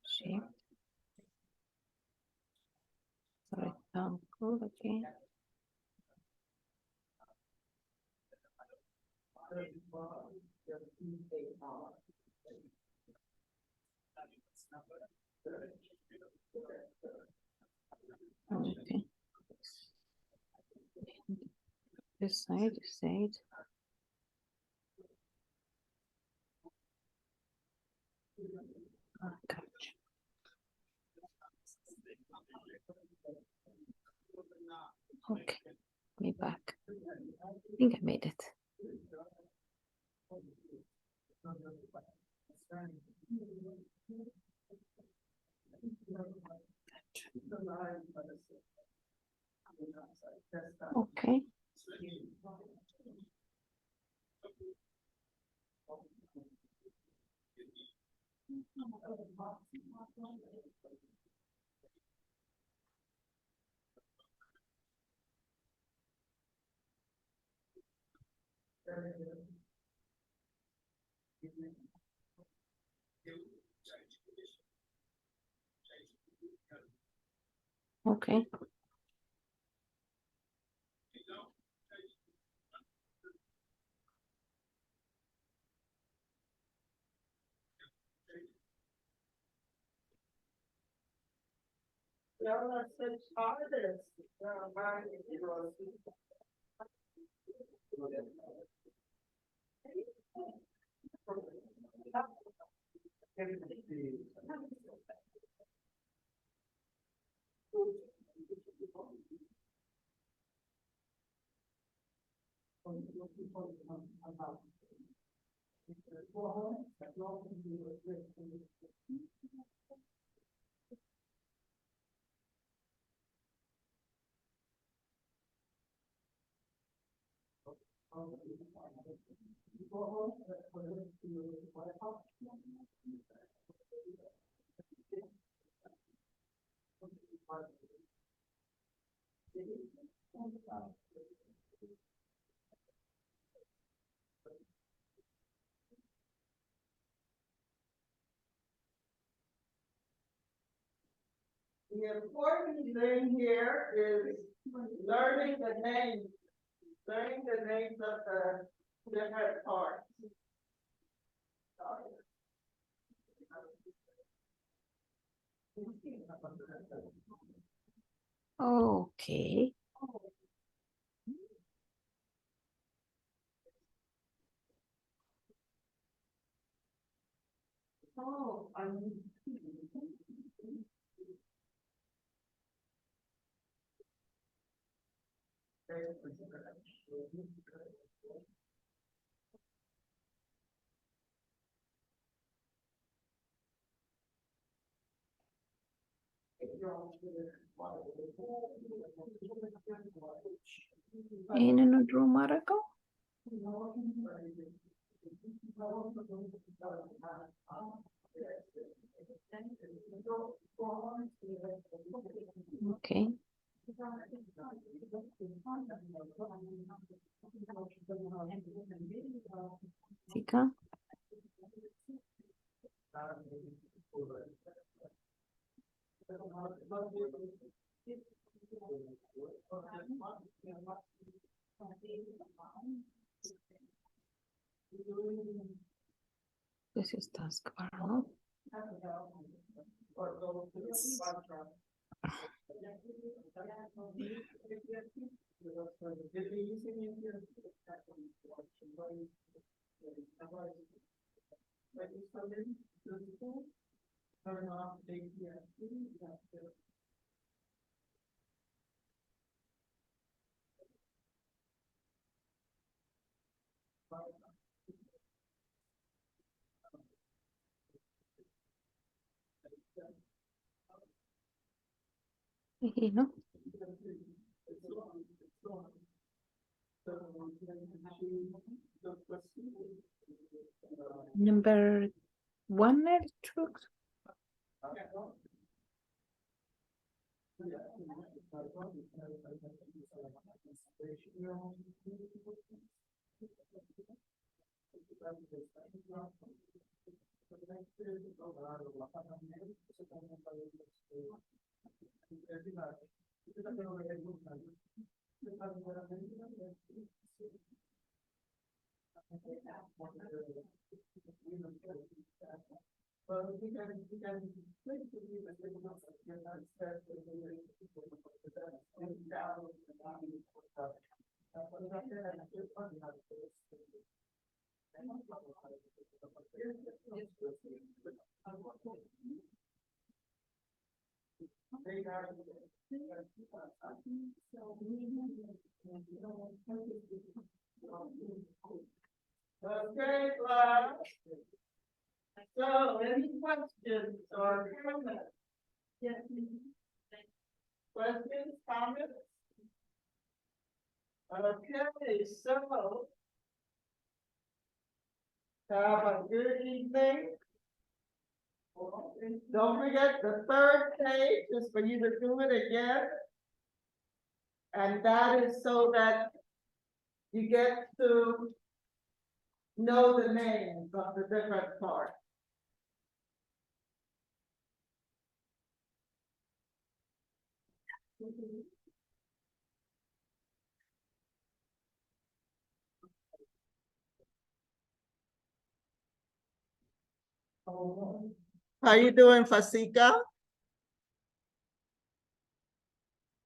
Shape. Rectangle again. Okay. This side. Okay, me back. I think I made it. Okay. Okay. Yeah, that's the hardest. Mine was. The important thing here is learning the names of the different parts. Okay. Oh, In another room, Marco? Okay. Tika. This is Taskbar, no? Here, no? Number 1 or 2? Okay, class. So, any questions or comments? Questions, comments? Okay, so. Have a good evening. Don't forget, the third page is for you to do it again. And that is so that you get to know the names of the different parts. How you doing, Fasika?